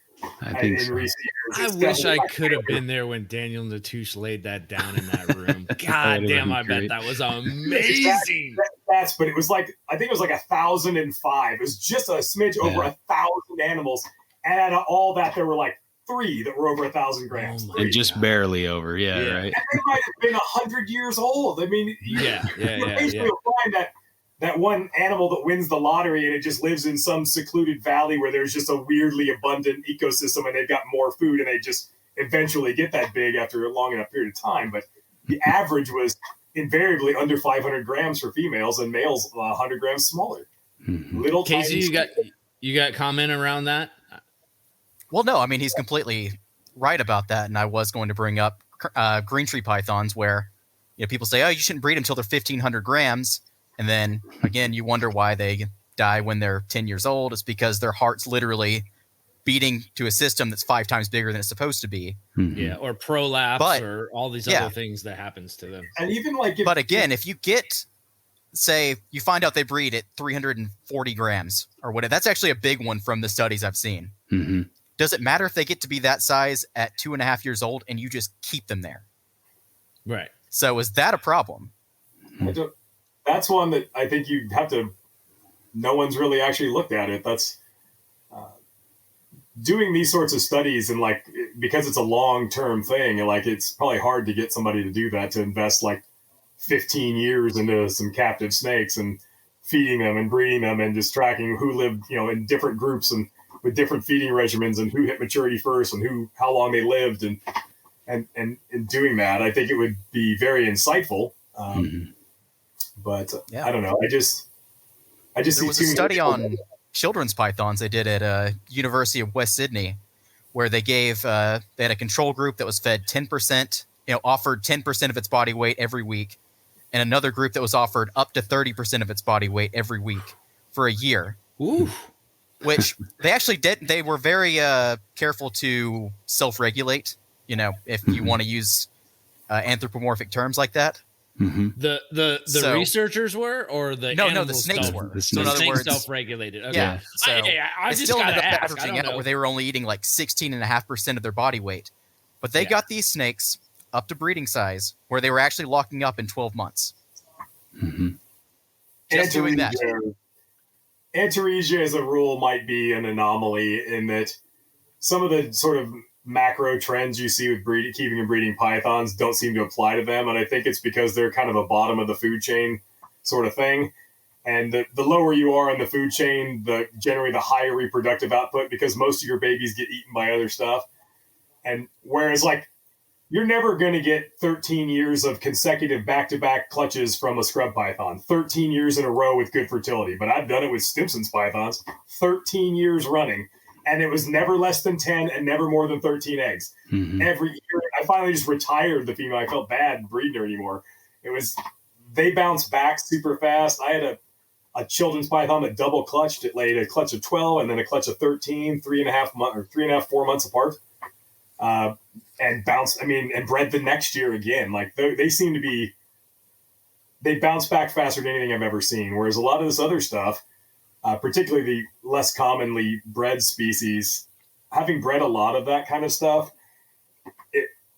I think in so. recent years. I wish I could have been there when Daniel Natouche laid that down in that room. God damn, I bet that was amazing. But it was like, I think it was like 1,005. It was just a smidge over 1,000 animals. And out of all that, there were like 3 that were over 1,000 grams. And just barely over. Yeah. Right. And they might have been 100 years old. I mean, you'll find that one animal that wins the lottery and it just lives in some secluded valley where there's just a weirdly abundant ecosystem and they've got more food and they just eventually get that big after a long enough period of time. But the average was invariably under 500 grams for females and males 100 grams smaller. Mm-hmm. Little Casey, you got comment around that? Well, no, I mean, he's completely right about that. And I was going to bring up green tree pythons where people say, oh, you shouldn't breed until they're 1,500 grams. And then, again, you wonder why they die when they're 10 years old. It's because their heart's literally beating to a system that's 5 times bigger than it's supposed to be. Mm-hmm. Yeah, or prolapse or all these other things that happens to them. And even but again, if you get, say, you find out they breed at 340 grams or whatever, that's actually a big one from the studies I've seen. Mm-hmm. Does it matter if they get to be that size at 2.5 years old and you just keep them there? Right. So is that a problem? That's one that I think you have to. No one's really actually looked at it. That's doing these sorts of studies and because it's a long-term thing. And it's probably hard to get somebody to do that, to invest 15 years into some captive snakes and feeding them and breeding them and just tracking who lived, in different groups and with different feeding regimens and who hit maturity first and how long they lived and doing that. I think it would be very insightful. But I don't know. I just there was a study on children's pythons they did at University of West Sydney, where they gave they had a control group that was fed 10%, offered 10% of its body weight every week, and another group that was offered up to 30% of its body weight every week for a year. Ooh. Which they actually did. They were very careful to self-regulate. If you want to use anthropomorphic terms like that. Mm-hmm. The researchers were, or the the snakes were. So in other words, self-regulated. Okay. Yeah. So I just still ended up ask. averaging out where they were only eating 16.5% of their body weight, but they got these snakes up to breeding size where they were actually locking up in 12 months. Mm-hmm. Just doing that. Antaresia, as a rule, might be an anomaly in that some of the sort of macro trends you see with keeping and breeding pythons don't seem to apply to them. And I think it's because they're kind of a bottom of the food chain sort of thing. And the lower you are in the food chain, generally the higher reproductive output, because most of your babies get eaten by other stuff. And whereas you're never going to get 13 years of consecutive back-to-back clutches from a scrub python, 13 years in a row with good fertility. But I've done it with Stimson's pythons, 13 years running. And it was never less than 10 and never more than 13 eggs. Mm-hmm. Every year, I finally just retired the female. I felt bad breeding her anymore. They bounced back super fast. I had a children's python that double clutched. It laid a clutch of 12 and then a clutch of 13, 3.5, 4 months apart. and bounced. And bred the next year again. Like they seem to be. They bounce back faster than anything I've ever seen. Whereas a lot of this other stuff, particularly the less commonly bred species, having bred a lot of that kind of stuff,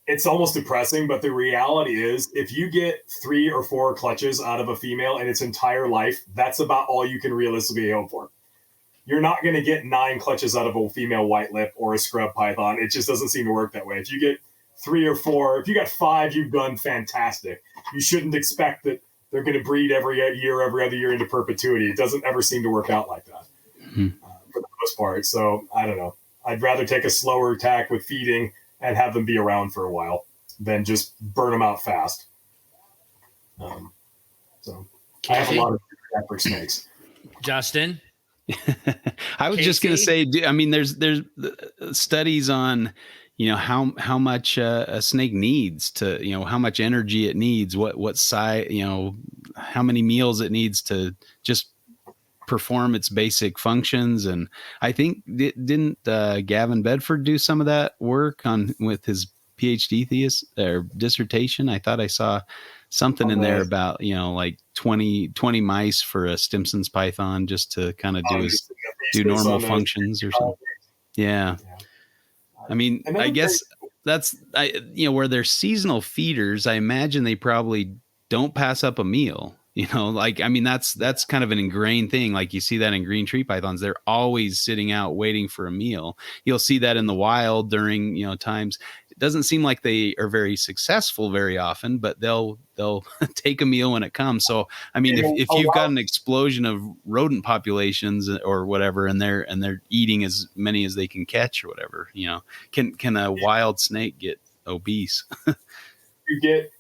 it's almost depressing. But the reality is, if you get 3 or 4 clutches out of a female in its entire life, that's about all you can realistically hope for. You're not going to get 9 clutches out of a female white lip or a scrub python. It just doesn't seem to work that way. If you get 3 or 4, if you got 5, you've done fantastic. You shouldn't expect that they're going to breed every year, every other year into perpetuity. It doesn't ever seem to work out like that for the most part. So I don't know. I'd rather take a slower tack with feeding and have them be around for a while than just burn them out fast. So I have a lot of for snakes. Justin? I was just going to say, I mean, there's studies on, how much a snake needs to, how much energy it needs, what size, how many meals it needs to just perform its basic functions. And I think didn't Gavin Bedford do some of that work with his PhD thesis or dissertation? I thought I saw something in there about, like 20 mice for a Stimson's python just to kind of do normal functions or something. Yeah. I mean, I guess that's where they're seasonal feeders. I imagine they probably don't pass up a meal, that's kind of an ingrained thing. Like you see that in green tree pythons, they're always sitting out waiting for a meal. You'll see that in the wild during, times. It doesn't seem like they are very successful very often, but they'll take a meal when it comes. So, I mean, if you've got an explosion of rodent populations or whatever, and they're eating as many as they can catch or whatever, can a wild snake get obese?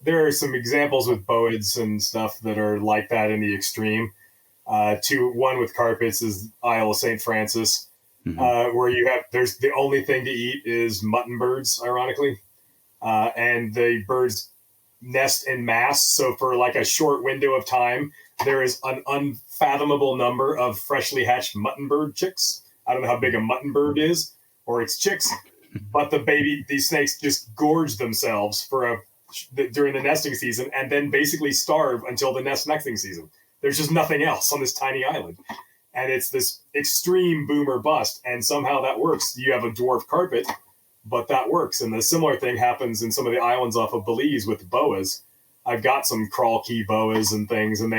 There are some examples with boids and stuff that are like that in the extreme. One with carpets is Isle of St. Francis, where there's the only thing to eat is mutton birds, ironically. And the birds nest in mass. So for like a short window of time, there is an unfathomable number of freshly hatched mutton bird chicks. I don't know how big a mutton bird is or its chicks, but these snakes just gorge themselves during the nesting season and then basically starve until the nesting season. There's just nothing else on this tiny island. And it's this extreme boom or bust. And somehow that works. You have a dwarf carpet, but that works. And the similar thing happens in some of the islands off of Belize with boas. I've got some crawl key boas and things, and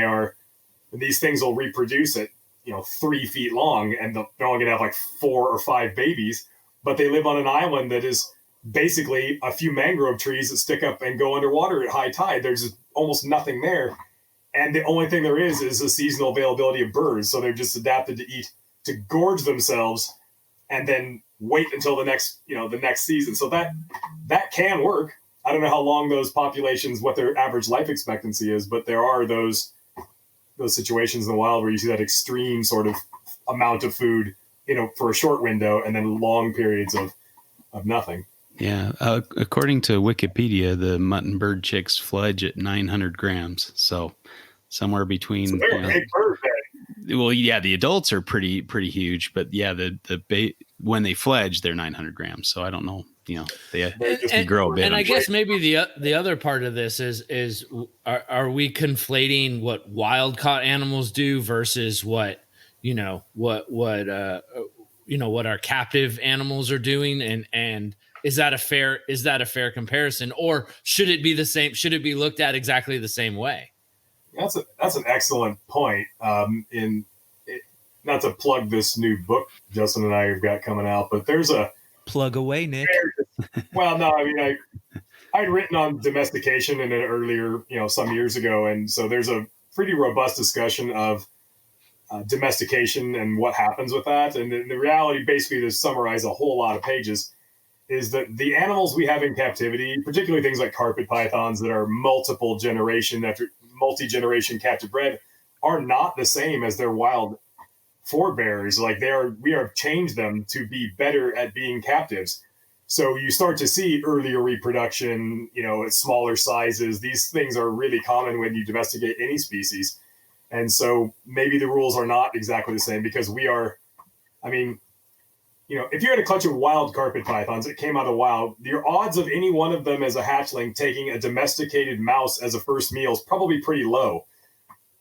these things will reproduce at 3 feet long, and they're only gonna have like 4 or 5 babies, but they live on an island that is basically a few mangrove trees that stick up and go underwater at high tide. There's almost nothing there. And the only thing there is a seasonal availability of birds. So they're just adapted to gorge themselves and then wait until the next season. So that can work. I don't know how long those populations, what their average life expectancy is, but there are those situations in the wild where you see that extreme sort of amount of food, for a short window and then long periods of nothing. Yeah. According to Wikipedia, the mutton bird chicks fledge at 900 grams. So somewhere between. So they're a big bird then. Well, yeah, the adults are pretty huge, but yeah, when they fledge, they're 900 grams. So I don't know, they grow a bit. And I guess maybe the other part of this is are we conflating what wild caught animals do versus what our captive animals are doing, and is that a fair comparison, or should it be the same? Should it be looked at exactly the same way? That's an excellent point. Not to plug this new book Justin and I have got coming out, but there's a plug away, Nick. Well, no, I mean I'd written on domestication in an earlier, some years ago, and so there's a pretty robust discussion of domestication and what happens with that. And the reality, basically, to summarize a whole lot of pages, is that the animals we have in captivity, particularly things like carpet pythons that are multi-generation captive bred, are not the same as their wild forebears. Like we have changed them to be better at being captives. So you start to see earlier reproduction, at smaller sizes. These things are really common when you domesticate any species. And so maybe the rules are not exactly the same because if you had a clutch of wild carpet pythons that came out of wild, your odds of any one of them as a hatchling taking a domesticated mouse as a first meal is probably pretty low.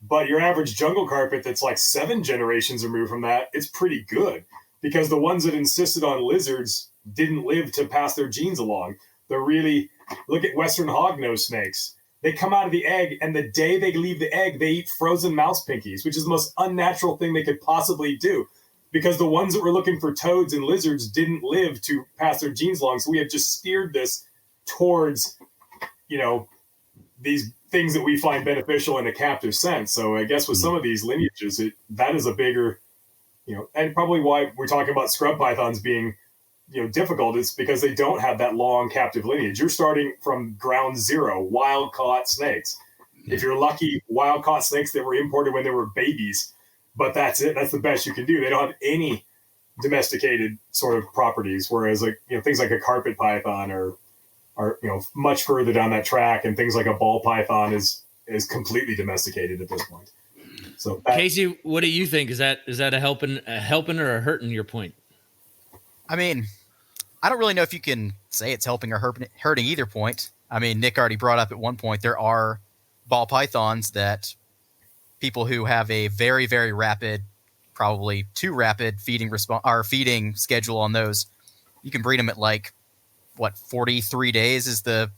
But your average jungle carpet that's like 7 generations removed from that, it's pretty good, because the ones that insisted on lizards didn't live to pass their genes along. They're really, look at Western hognose snakes. They come out of the egg, and the day they leave the egg, they eat frozen mouse pinkies, which is the most unnatural thing they could possibly do, because the ones that were looking for toads and lizards didn't live to pass their genes along. So we have just steered this towards, these things that we find beneficial in a captive sense. So I guess with some of these lineages, that is a bigger, and probably why we're talking about scrub pythons being, difficult, is because they don't have that long captive lineage. You're starting from ground zero, wild caught snakes. If you're lucky, wild caught snakes that were imported when they were babies, but that's it. That's the best you can do. They don't have any domesticated sort of properties. Whereas things like a carpet python are much further down that track, and things like a ball python is completely domesticated at this point. So Casey, what do you think? Is that a helping or a hurting your point? I mean, I don't really know if you can say it's helping or hurting either point. I mean, Nick already brought up at one point, there are ball pythons that people who have a very, very rapid, probably too rapid feeding schedule on those, you can breed them at 43 days is the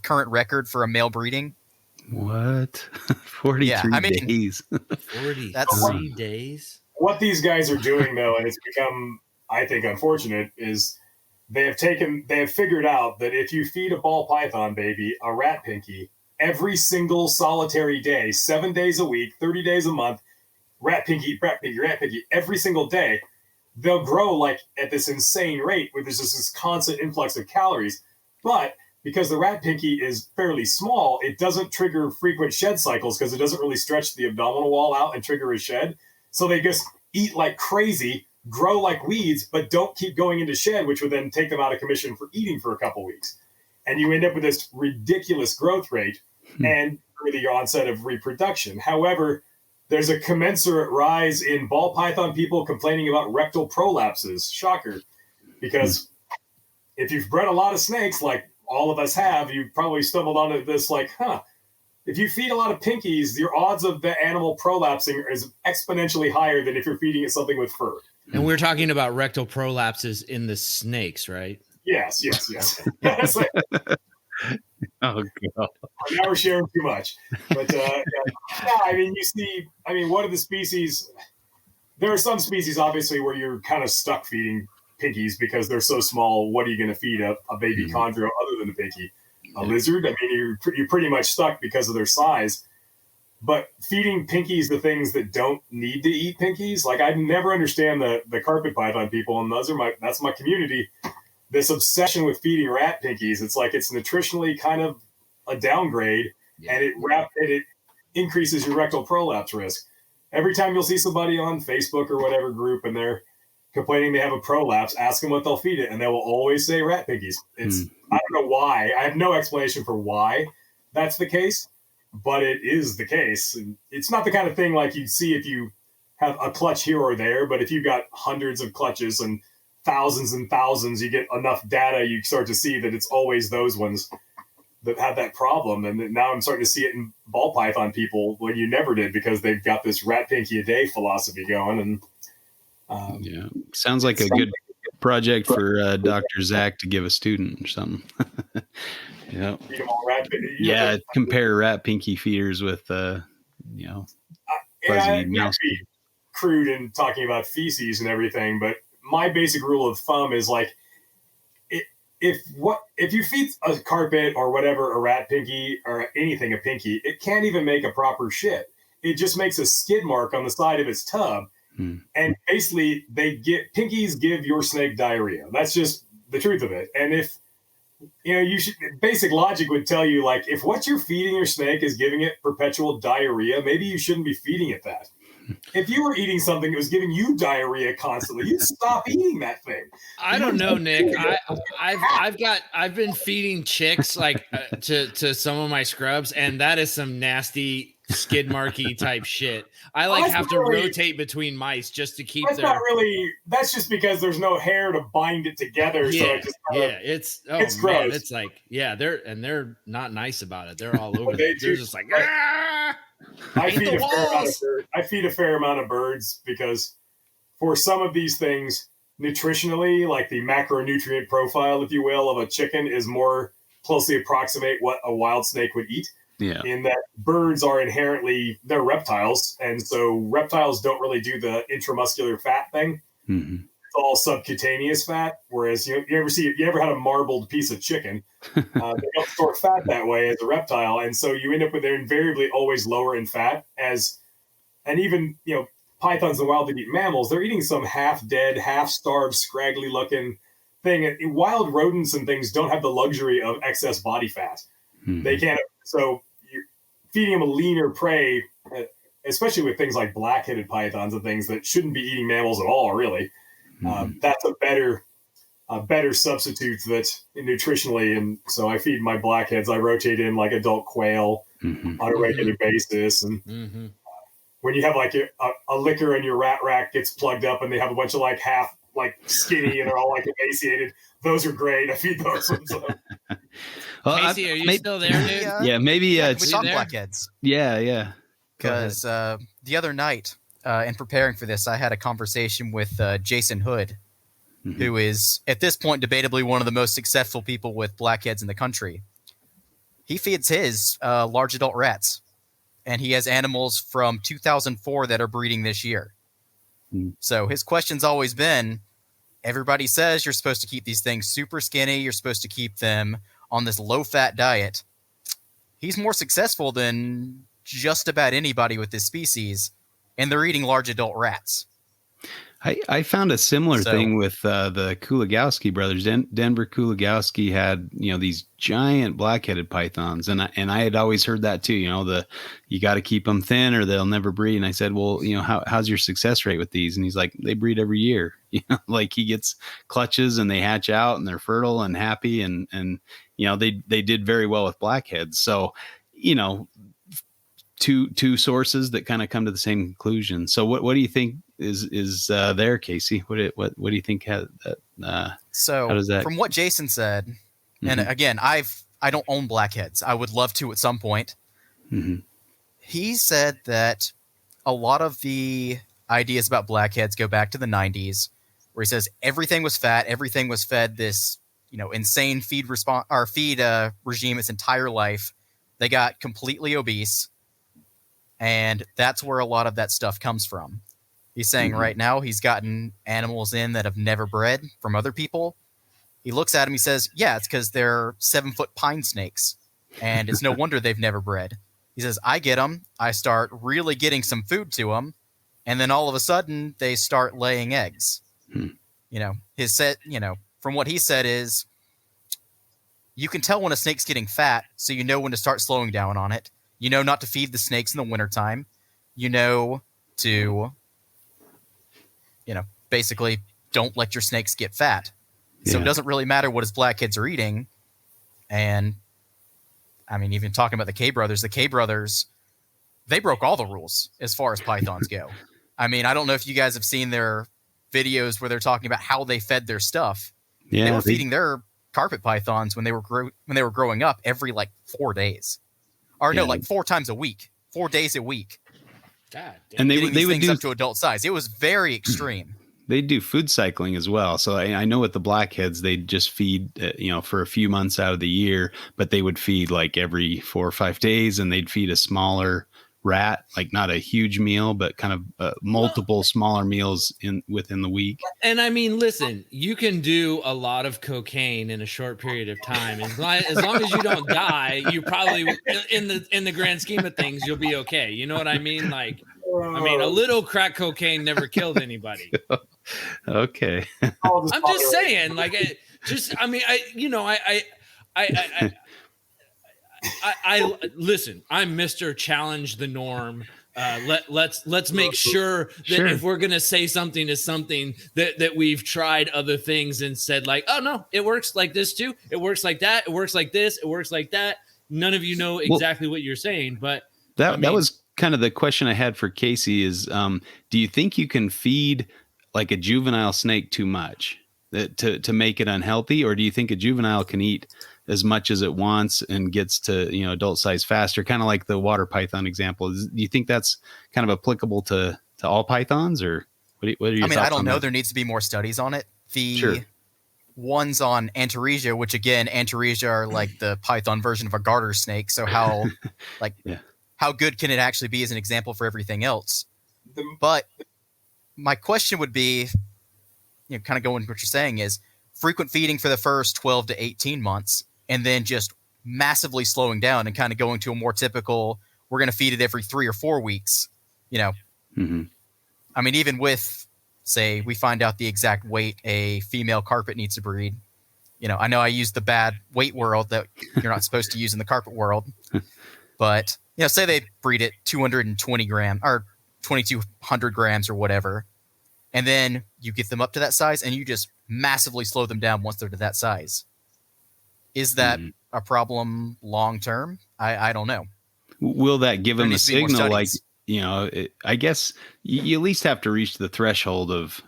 current record for a male breeding. What? 43 days. 43 days. What these guys are doing, though, and it's become, I think, unfortunate, is they have figured out that if you feed a ball python baby a rat pinky every single solitary day, 7 days a week, 30 days a month, rat pinky, every single day, they'll grow at this insane rate where there's just this constant influx of calories. But because the rat pinky is fairly small, it doesn't trigger frequent shed cycles because it doesn't really stretch the abdominal wall out and trigger a shed. So they just eat like crazy, grow like weeds, but don't keep going into shed, which would then take them out of commission for eating for a couple weeks. And you end up with this ridiculous growth rate and early onset of reproduction. However, there's a commensurate rise in ball python people complaining about rectal prolapses. Shocker. Because if you've bred a lot of snakes, like all of us have, you probably stumbled onto this if you feed a lot of pinkies, your odds of the animal prolapsing is exponentially higher than if you're feeding it something with fur. And we're talking about rectal prolapses in the snakes, right? Yes. Oh, God. Now we're sharing too much. But what are the species? There are some species, obviously, where you're kind of stuck feeding pinkies because they're so small. What are you going to feed a baby chondro other than a pinky? A lizard? I mean, you're pretty much stuck because of their size. But feeding pinkies the things that don't need to eat pinkies, I never understand the carpet python people, and that's my community. This obsession with feeding rat pinkies, it's it's nutritionally kind of a downgrade, and it increases your rectal prolapse risk. Every time you'll see somebody on Facebook or whatever group and they're complaining they have a prolapse, ask them what they'll feed it, and they will always say rat pinkies. I don't know why. I have no explanation for why that's the case, but it is the case. And it's not the kind of thing you'd see if you have a clutch here or there, but if you've got hundreds of clutches and thousands, you get enough data, you start to see that it's always those ones that have that problem. And now I'm starting to see it in ball python people when you never did, because they've got this rat pinky a day philosophy going. And sounds like a good project for Dr. Zach to give a student or something. Compare rat pinky feeders with fuzzy mouse. Be crude in talking about feces and everything, but my basic rule of thumb is if you feed a carpet or whatever a rat pinky or anything a pinky, it can't even make a proper shit. It just makes a skid mark on the side of its tub. And basically pinkies give your snake diarrhea. That's just the truth of it. And if basic logic would tell you if what you're feeding your snake is giving it perpetual diarrhea, maybe you shouldn't be feeding it that. If you were eating something that was giving you diarrhea constantly, you'd stop eating that thing. I don't know, Nick. I've been feeding chicks to some of my scrubs, and that is some nasty skid marky type shit. I like have to rotate between mice just to keep that's not really, that's just because there's no hair to bind it together. Yeah, so it just it's gross. It's like, they're not nice about it. They're all over. They're just like, ah! I feed a fair amount of birds because for some of these things, nutritionally, like the macronutrient profile, if you will, of a chicken is more closely approximate what a wild snake would eat. Yeah. In that birds are inherently, they're reptiles. And so reptiles don't really do the intramuscular fat thing. Mm-hmm. It's all subcutaneous fat. Whereas you ever had a marbled piece of chicken, they don't store fat that way as a reptile. And so you end up with, they're invariably always lower in fat and even, pythons and wild to eat mammals, they're eating some half dead, half starved, scraggly looking thing. Wild rodents and things don't have the luxury of excess body fat. Mm-hmm. They can't. So you're feeding them a leaner prey, especially with things like black-headed pythons and things that shouldn't be eating mammals at all, really. Mm-hmm. That's a better substitute that nutritionally. And so I feed my blackheads. I rotate in like adult quail on a regular basis. And when you have like a liquor and your rat rack gets plugged up and they have a bunch of like half like skinny and they're all like emaciated, those are great. I feed those ones up. Well, Casey, are you still there, dude? Yeah, maybe. We talk blackheads. Yeah. Because the other night, in preparing for this, I had a conversation with Jason Hood, who is at this point debatably one of the most successful people with blackheads in the country. He feeds his large adult rats, and he has animals from 2004 that are breeding this year. So his question's always been, everybody says you're supposed to keep these things super skinny. You're supposed to keep them on this low-fat diet. He's more successful than just about anybody with this species, and they're eating large adult rats. I found a similar thing with the Kulagowski brothers. Denver Kulagowski had these giant black-headed pythons, and I had always heard that too. You got to keep them thin or they'll never breed. And I said, well, how's your success rate with these? And he's like, they breed every year. Like he gets clutches and they hatch out and they're fertile and happy, and they did very well with blackheads. So two sources that kind of come to the same conclusion. So what do you think is there, Casey? What do you think how does that? From what Jason said, and again, I don't own blackheads. I would love to at some point. He said that a lot of the ideas about blackheads go back to the 90s, where he says everything was fat, everything was fed this insane feed regime its entire life. They got completely obese, and that's where a lot of that stuff comes from. He's saying right now he's gotten animals in that have never bred from other people. He looks at them, he says, yeah, it's because they're 7-foot pine snakes, and it's no wonder they've never bred. He says, I get them, I start really getting some food to them, and then all of a sudden they start laying eggs. From what he said is, you can tell when a snake's getting fat, so you know when to start slowing down on it. You know not to feed the snakes in the wintertime. You know to, basically don't let your snakes get fat. So it doesn't really matter what his blackheads are eating. And, I mean, even talking about the K brothers, they broke all the rules as far as pythons go. I mean, I don't know if you guys have seen their videos where they're talking about how they fed their stuff. Yeah, they were feeding their carpet pythons when they were growing up every 4 days. Or no, 4 times a week, 4 days a week. God damn. And they would do up to adult size. It was very extreme. They do food cycling as well. So I know with the blackheads, they just feed, for a few months out of the year, but they would feed every 4 or 5 days, and they'd feed a smaller rat, not a huge meal, but kind of multiple smaller meals within the week. And I mean, listen, you can do a lot of cocaine in a short period of time. As long as you don't die, you probably, in the grand scheme of things, you'll be okay. You know what I mean? A little crack cocaine never killed anybody. Okay. I'm just saying, I listen, I'm Mr. Challenge the Norm. Let's make sure that if we're going to say something is something that we've tried other things and said oh no, it works like this too. It works like that. It works like this. It works like that. None of you know exactly what you're saying, but That was kind of the question I had for Casey is, do you think you can feed like a juvenile snake too much to make it unhealthy? Or do you think a juvenile can eat as much as it wants and gets to, adult size faster? Kind of like the water python example. Do you think that's kind of applicable to all pythons, or what are your thoughts? I don't know. That? There needs to be more studies on it. Sure. Ones on Antaresia, which again, Antaresia are like the python version of a garter snake. So how, how good can it actually be as an example for everything else? But my question would be, kind of going with what you're saying is frequent feeding for the first 12 to 18 months, and then just massively slowing down and kind of going to a more typical, we're going to feed it every 3 or 4 weeks, Mm-hmm. I mean, even with, say, we find out the exact weight a female carpet needs to breed. I know I use the bad weight world that you're not supposed to use in the carpet world, but say they breed it 220 grams or 2,200 grams or whatever, and then you get them up to that size and you just massively slow them down once they're to that size. Is that a problem long term? I don't know. Will that give them a signal like, I guess you at least have to reach the threshold of,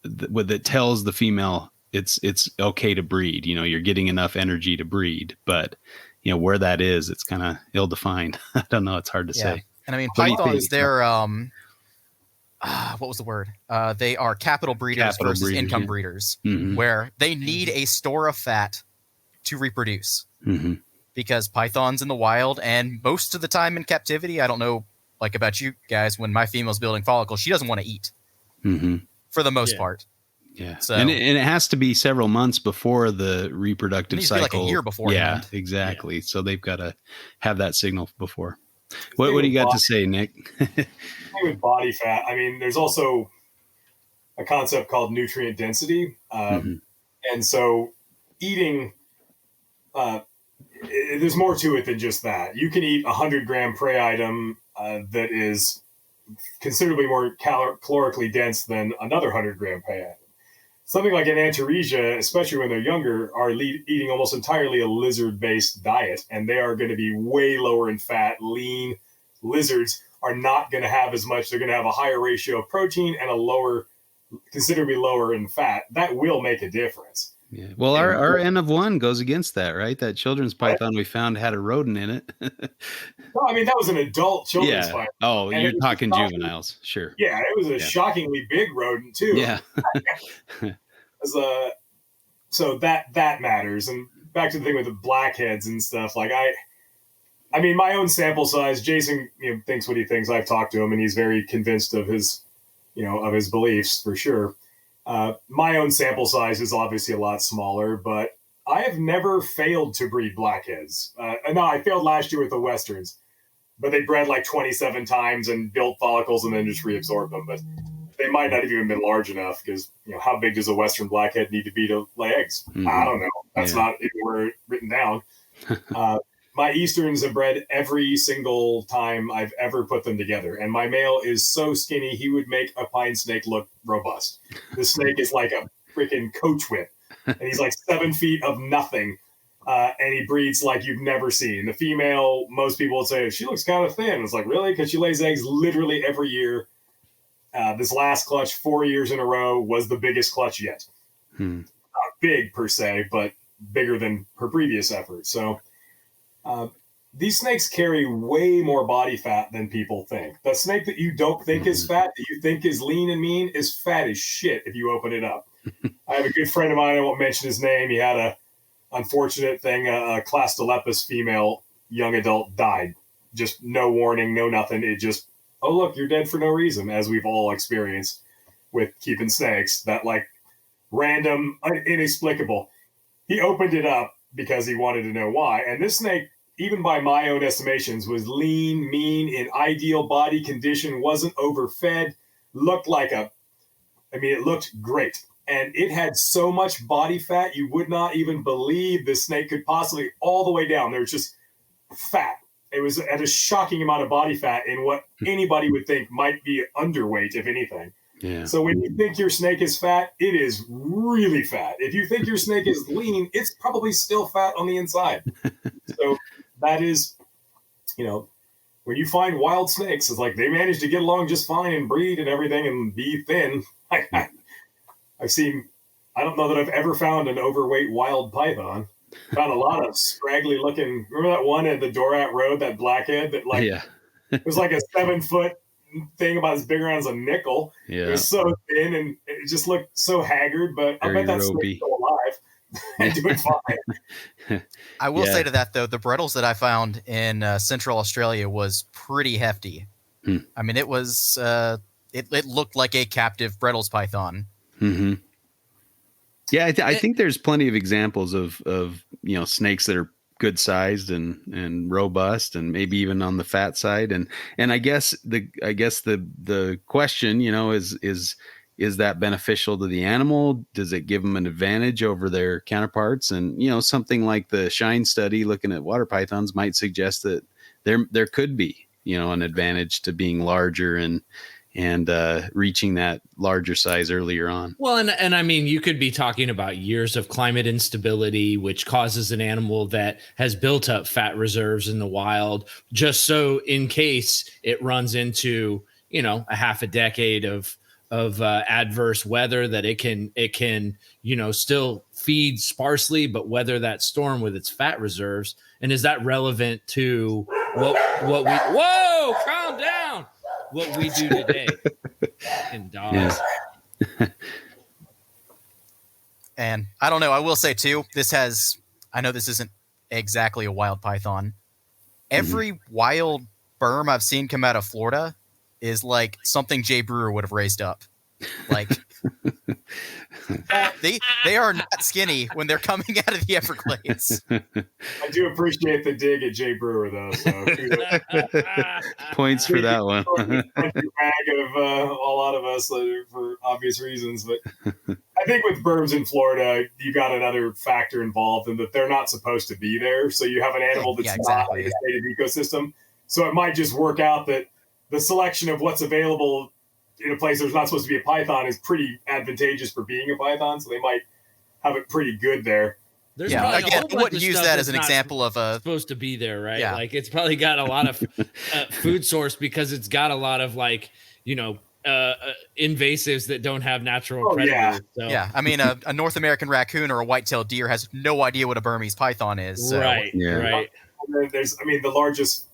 that tells the female it's okay to breed, you're getting enough energy to breed, but where that is, it's kind of ill-defined. I don't know. It's hard to say. And I mean, pythons, they're, what was the word? They are capital breeders versus income breeders, where they need a store of fat to reproduce. Mm-hmm. Because pythons in the wild and most of the time in captivity, I don't know, like about you guys, when my female's building follicles, she doesn't want to eat for the most part. Yeah. So, and it has to be several months before the reproductive cycle. Like a year before. Yeah, exactly. Yeah. So they've got to have that signal before. What do you got to say, Nick? With body fat, I mean, there's also a concept called nutrient density. And so eating, there's more to it than just that. You can eat 100-gram prey item that is considerably more calorically dense than another 100-gram prey item. Something like an Antaresia, especially when they're younger, are eating almost entirely a lizard-based diet, and they are going to be way lower in fat. Lean lizards are not going to have as much. They're going to have a higher ratio of protein and considerably lower in fat. That will make a difference. Yeah. Well, our N of 1 goes against that, right? That children's python we found had a rodent in it. No, I mean, that was an adult children's python. Oh, and you're talking juveniles. Sure. Yeah, it was a shockingly big rodent, too. Yeah. So that matters. And back to the thing with the blackheads and stuff, like I mean, my own sample size, Jason thinks what he thinks. I've talked to him, and he's very convinced of his, of his beliefs, for sure. My own sample size is obviously a lot smaller, but I have never failed to breed blackheads. No, I failed last year with the Westerns, but they bred like 27 times and built follicles and then just reabsorbed them. But they might not have even been large enough because, how big does a Western blackhead need to be to lay eggs? I don't know. That's not anywhere written down. My Easterns have bred every single time I've ever put them together. And my male is so skinny, he would make a pine snake look robust. The snake is like a freaking coach whip. And he's like 7 feet of nothing. And he breeds like you've never seen. The female, most people would say, she looks kind of thin. It's like, really? Because she lays eggs literally every year. This last clutch, 4 years in a row, was the biggest clutch yet. Not big per se, but bigger than her previous effort. So these snakes carry way more body fat than people think. The snake that you don't think is fat, that you think is lean and mean, is fat as shit if you open it up. I have a good friend of mine, I won't mention his name. He had a unfortunate thing, a Clastolepis female young adult died. Just no warning, no nothing. It just, oh, look, you're dead for no reason, as we've all experienced with keeping snakes. That, like, random, inexplicable. He opened it up because he wanted to know why. And this snake, even by my own estimations, was lean, mean, in ideal body condition, wasn't overfed, looked like it looked great. And it had so much body fat, you would not even believe the snake could possibly, all the way down. There was just fat. It was at a shocking amount of body fat in what anybody would think might be underweight, if anything. Yeah. So when you think your snake is fat, it is really fat. If you think your snake is lean, it's probably still fat on the inside. So that is, when you find wild snakes, it's like they manage to get along just fine and breed and everything and be thin. I've seen, I don't know that I've ever found an overweight wild python. Found a lot of scraggly looking. Remember that one at the Dorat Road, that blackhead that it was like a 7-foot thing about as big around as a nickel. Yeah. It was so thin and it just looked so haggard, but I bet that snake's still alive and doing fine. I will say to that, though, the Brettles that I found in Central Australia was pretty hefty. I mean, it was, it looked like a captive Brettles python. Mm-hmm. Yeah, I think there's plenty of examples of snakes that are good sized and robust, and maybe even on the fat side. And I guess the question, is that beneficial to the animal? Does it give them an advantage over their counterparts? And something like the Shine study looking at water pythons might suggest that there could be an advantage to being larger and reaching that larger size earlier on. Well, and I mean, you could be talking about years of climate instability, which causes an animal that has built up fat reserves in the wild, just so in case it runs into, a half a decade of adverse weather, that it can still feed sparsely, but weather that storm with its fat reserves. And is that relevant to what we? Whoa, calm down. What we do today in dogs. Yeah. And I don't know. I will say too, I know this isn't exactly a wild python. Every wild berm I've seen come out of Florida is like something Jay Brewer would have raised up. Like they are not skinny when they're coming out of the Everglades. I do appreciate the dig at Jay Brewer, though. So points for that one. Bag of a lot of us for obvious reasons, but I think with berms in Florida, you got another factor involved in that they're not supposed to be there. So you have an animal that's not like a native ecosystem. So it might just work out that the selection of what's available in a place there's not supposed to be a python is pretty advantageous for being a python, so they might have it pretty good there. There's again, I wouldn't use that as an example of supposed to be there, right? Yeah. Like it's probably got a lot of food source because it's got a lot of invasives that don't have natural predators. Yeah. So. Yeah, I mean, a North American raccoon or a white-tailed deer has no idea what a Burmese python is. So. Right. Right. There's, the largest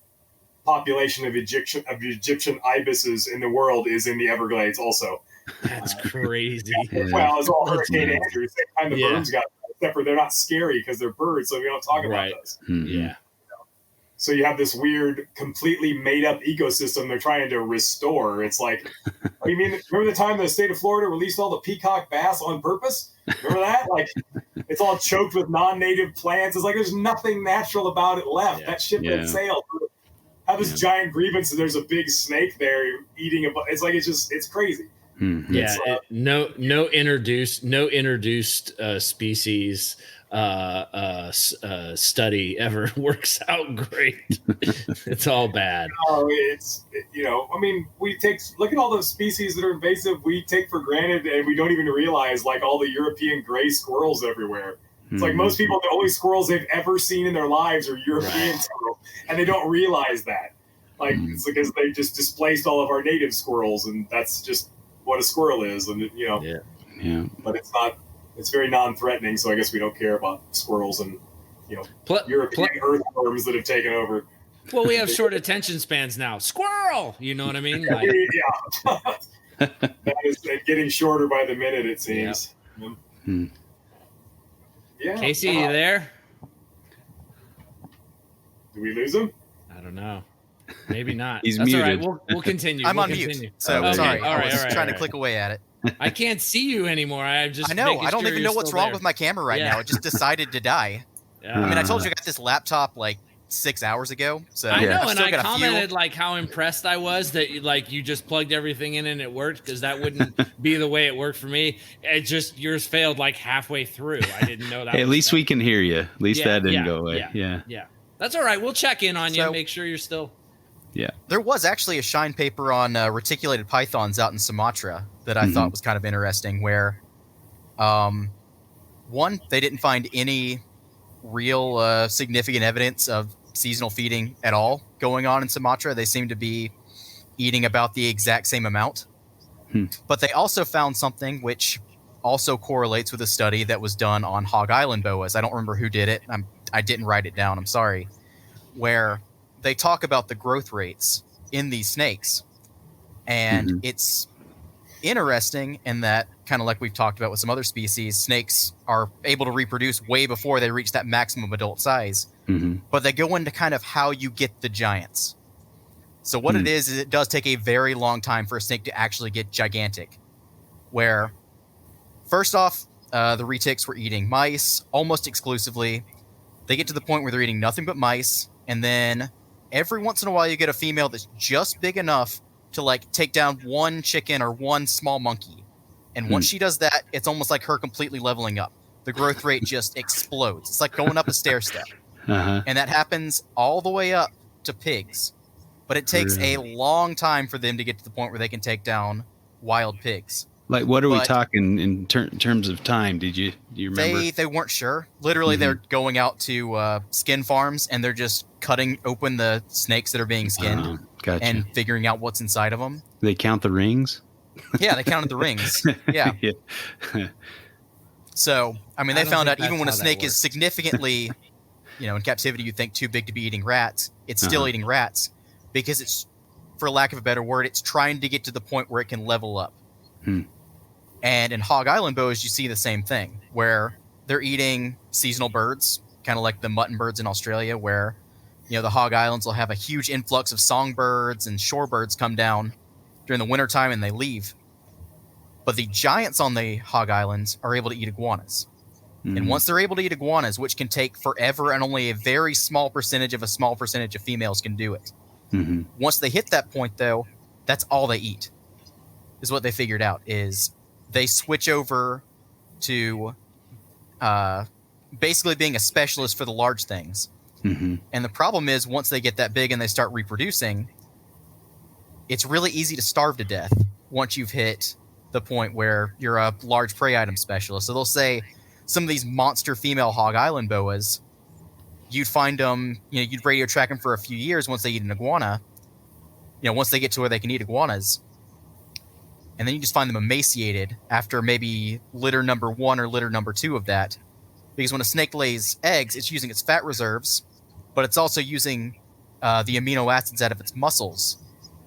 population of Egyptian ibises in the world is in the Everglades also. That's crazy. Well, it's all Hurricane Andrew. Same kind of birds got, except for they're not scary because they're birds, so we don't talk about those. Mm-hmm. Yeah. So you have this weird, completely made-up ecosystem they're trying to restore. It's like, remember the time the state of Florida released all the peacock bass on purpose? Remember that? Like, it's all choked with non-native plants. It's like there's nothing natural about it left. Yeah. That ship had sailed. Have this giant grievance and there's a big snake there eating it's like it's crazy. Mm-hmm. Yeah, no introduced species study ever works out great. It's all bad. No, we look at all those species that are invasive we take for granted, and we don't even realize, like all the European gray squirrels everywhere. It's like most people, the only squirrels they've ever seen in their lives are European squirrels, and they don't realize that. Like, it's because they just displaced all of our native squirrels, and that's just what a squirrel is. And, but it's not, it's very non-threatening, so I guess we don't care about squirrels and, European earthworms that have taken over. Well, we have short attention spans now. Squirrel! You know what I mean? Like, yeah. That is getting shorter by the minute, it seems. Yeah. Yeah. Casey, you there? Did we lose him? I don't know. Maybe not. He's That's muted. all right. We'll continue. I'm we'll on continue. mute. So Okay. sorry. All right. I was trying to click away at it. I can't see you anymore. I know. I don't even know what's wrong with my camera right now. It just decided to die. Yeah. I mean, I told you I got this laptop like 6 hours ago. So I know, I've and still I got a few. commented like how impressed I was that you just plugged everything in and it worked, because that wouldn't be the way it worked for me. It just, yours failed like halfway through. I didn't know that. Hey, at least we can hear you. At least that didn't go away. Yeah. That's all right. We'll check in on you, make sure you're still. Yeah. There was actually a Shine paper on reticulated pythons out in Sumatra that I thought was kind of interesting, where one, they didn't find any real significant evidence of seasonal feeding at all going on in Sumatra. They seem to be eating about the exact same amount. But they also found something which also correlates with a study that was done on Hog Island boas. I don't remember who did it. I didn't write it down. I'm sorry. Where they talk about the growth rates in these snakes. And it's interesting in that, kind of like we've talked about with some other species, snakes are able to reproduce way before they reach that maximum adult size. But they go into kind of how you get the giants. So what it is it does take a very long time for a snake to actually get gigantic. Where, first off, the retics were eating mice almost exclusively. They get to the point where they're eating nothing but mice, and then every once in a while you get a female that's just big enough to like take down one chicken or one small monkey. And once she does that, it's almost like her completely leveling up. The growth rate just explodes. It's like going up a stair step. And that happens all the way up to pigs. But it takes a long time for them to get to the point where they can take down wild pigs. Like, what are we talking in terms of time? Do you remember? They weren't sure. Literally, they're going out to skin farms, and they're just cutting open the snakes that are being skinned and figuring out what's inside of them. They count the rings? Yeah, they counted the rings. Yeah. So, I mean, they found out even when a snake is significantly, in captivity, you think too big to be eating rats, it's still eating rats because it's, for lack of a better word, it's trying to get to the point where it can level up. And in Hog Island boas, you see the same thing, where they're eating seasonal birds, kind of like the mutton birds in Australia, where, the Hog Islands will have a huge influx of songbirds and shorebirds come down during the wintertime and they leave. But the giants on the Hog Islands are able to eat iguanas. And once they're able to eat iguanas, which can take forever and only a very small percentage of females can do it. Once they hit that point, though, that's all they eat. Is what they figured out is they switch over to basically being a specialist for the large things. And the problem is once they get that big and they start reproducing, it's really easy to starve to death once you've hit the point where you're a large prey item specialist. So they'll say some of these monster female Hog Island boas, you'd find them, you'd radio track them for a few years once they eat an iguana, once they get to where they can eat iguanas. And then you just find them emaciated after maybe litter number 1 or litter number 2 of that. Because when a snake lays eggs, it's using its fat reserves, but it's also using the amino acids out of its muscles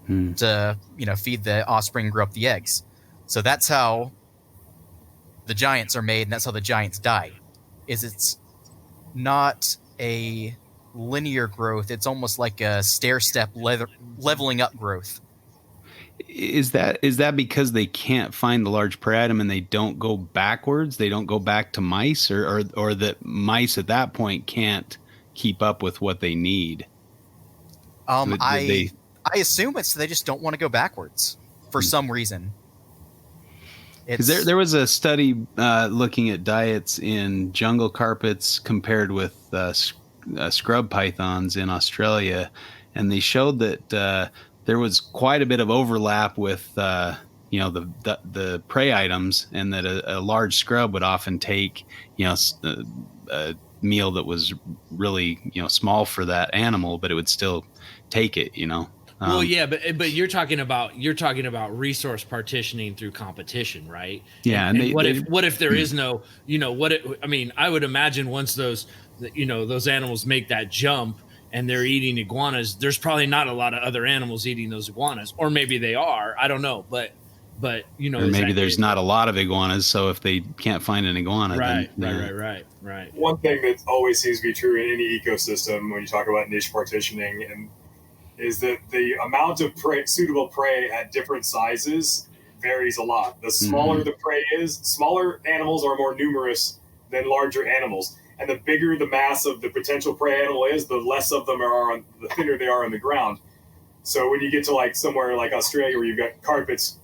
to, feed the offspring and grow up the eggs. So that's how the giants are made, and that's how the giants die. It's not a linear growth. It's almost like a stair-step leveling up growth. Is that because they can't find the large prey item and they don't go backwards? They don't go back to mice, or that mice at that point can't keep up with what they need? I assume it's they just don't want to go backwards for some reason. Because there was a study looking at diets in jungle carpets compared with scrub pythons in Australia, and they showed that there was quite a bit of overlap with the prey items, and that a large scrub would often take a meal that was really small for that animal, but it would still take it. Well, yeah, but you're talking about resource partitioning through competition, right? Yeah, and what if there is no, I would imagine once those animals make that jump and they're eating iguanas, there's probably not a lot of other animals eating those iguanas, or maybe they are. I don't know, but or maybe there's not a lot of iguanas, so if they can't find an iguana, right. One thing that always seems to be true in any ecosystem when you talk about niche partitioning is that the amount of suitable prey at different sizes varies a lot. The smaller the prey is, smaller animals are more numerous than larger animals. And the bigger the mass of the potential prey animal is, the less of them the thinner they are on the ground. So when you get to somewhere like Australia where you've got carpets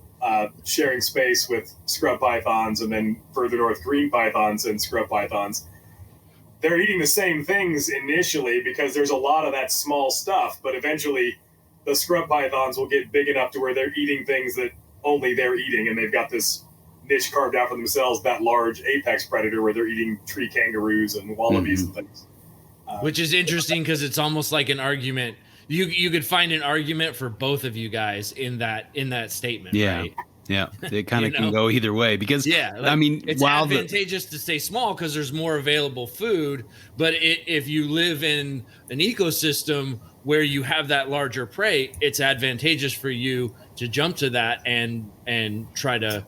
sharing space with scrub pythons, and then further north green pythons and scrub pythons, they're eating the same things initially because there's a lot of that small stuff, but eventually the scrub pythons will get big enough to where they're eating things that only they're eating, and they've got this niche carved out for themselves, that large apex predator where they're eating tree kangaroos and wallabies and things. Which is interesting because it's almost like an argument. You could find an argument for both of you guys in that statement, right? Yeah, it kind of can go either way because I mean, it's advantageous to stay small because there's more available food. But if you live in an ecosystem where you have that larger prey, it's advantageous for you to jump to that and try to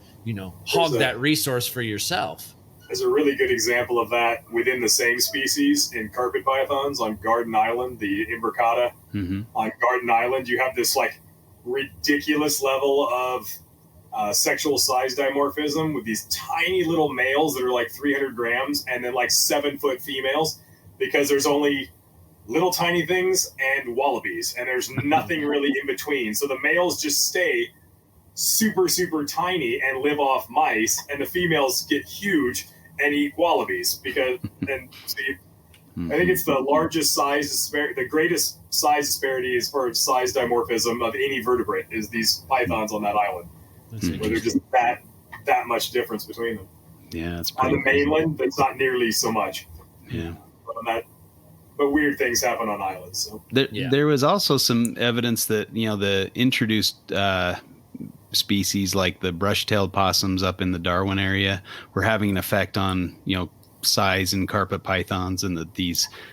hog that resource for yourself. There's a really good example of that within the same species in carpet pythons on Garden Island, the imbricata. Mm-hmm. On Garden Island, you have this like ridiculous level of sexual size dimorphism with these tiny little males that are like 300 grams and then like 7-foot females because there's only little tiny things and wallabies and there's nothing really in between. So the males just stay super, super tiny and live off mice, and the females get huge and eat wallabies because I think it's the largest size disparity, the greatest size disparity as far as size dimorphism of any vertebrate is these pythons on that island. Where there's just that much difference between them. Yeah, it's on the mainland. There's not nearly so much. Yeah, but weird things happen on islands. So there was also some evidence that the introduced species like the brush-tailed possums up in the Darwin area were having an effect on size in carpet pythons, and that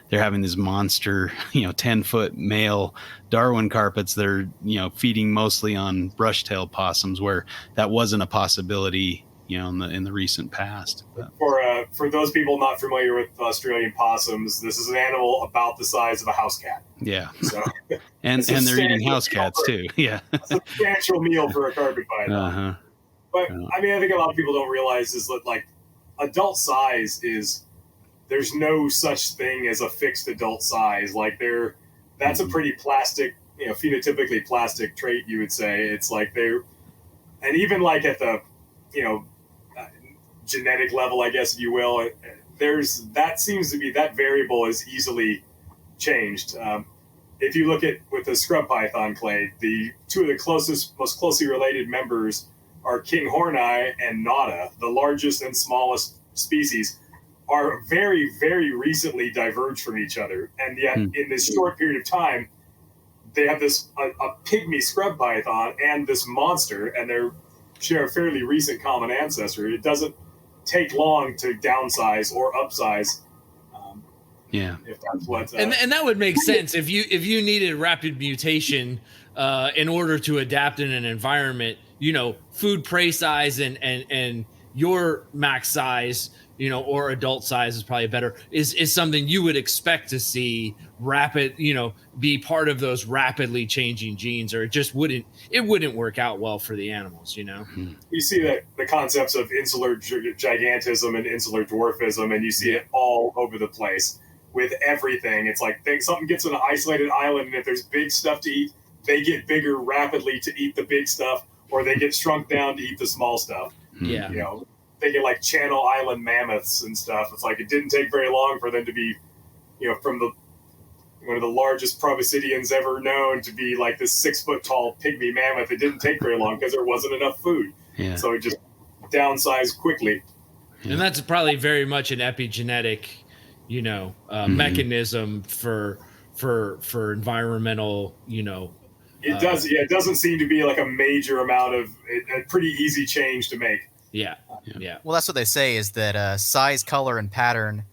they're having this monster 10-foot male Darwin carpets that are feeding mostly on brush-tailed possums, where that wasn't a possibility in the recent past. But for those people not familiar with Australian possums, this is an animal about the size of a house cat. Yeah. So and they're eating house cats too. Yeah. A substantial meal for a carpet python. Uh-huh. But I mean, I think a lot of people don't realize is that like adult size there's no such thing as a fixed adult size. Like that's a pretty plastic, phenotypically plastic trait, you would say. It's like and even like at the, genetic level, I guess, if you will, that variable is easily changed. If you look at with the scrub python clade, the two of the most closely related members are king horneye and nada, the largest and smallest species, are very, very recently diverged from each other. And yet in this short period of time, they have this a pygmy scrub python and this monster, and they share a fairly recent common ancestor. It doesn't take long to downsize or upsize. If that's what and that would make sense if you needed rapid mutation in order to adapt in an environment. Food prey size and your max size, or adult size is probably better, is something you would expect to see rapid, be part of those rapidly changing genes, or it wouldn't work out well for the animals, You see that the concepts of insular gigantism and insular dwarfism, and you see it all over the place with everything. It's like something gets on an isolated island, and if there's big stuff to eat, they get bigger rapidly to eat the big stuff, or they get shrunk down to eat the small stuff. Yeah. They get like Channel Island mammoths and stuff. It's like it didn't take very long for them to be, from one of the largest proboscideans ever known to be like this 6-foot tall pygmy mammoth. It didn't take very long because there wasn't enough food. Yeah. So it just downsized quickly. And that's probably very much an epigenetic, mechanism for environmental, It does. Yeah, it doesn't seem to be like a major amount of a pretty easy change to make. Yeah. Well, that's what they say is that size, color, and pattern,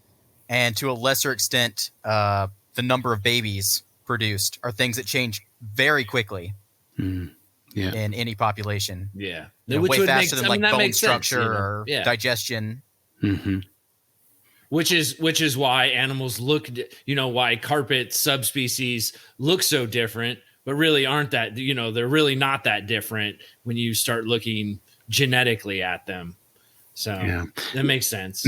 and to a lesser extent, the number of babies produced are things that change very quickly in any population. Yeah. Way faster than bone structure or digestion. Mm-hmm. Which is why animals look, why carpet subspecies look so different, but really aren't that, they're really not that different when you start looking genetically at them. So that makes sense.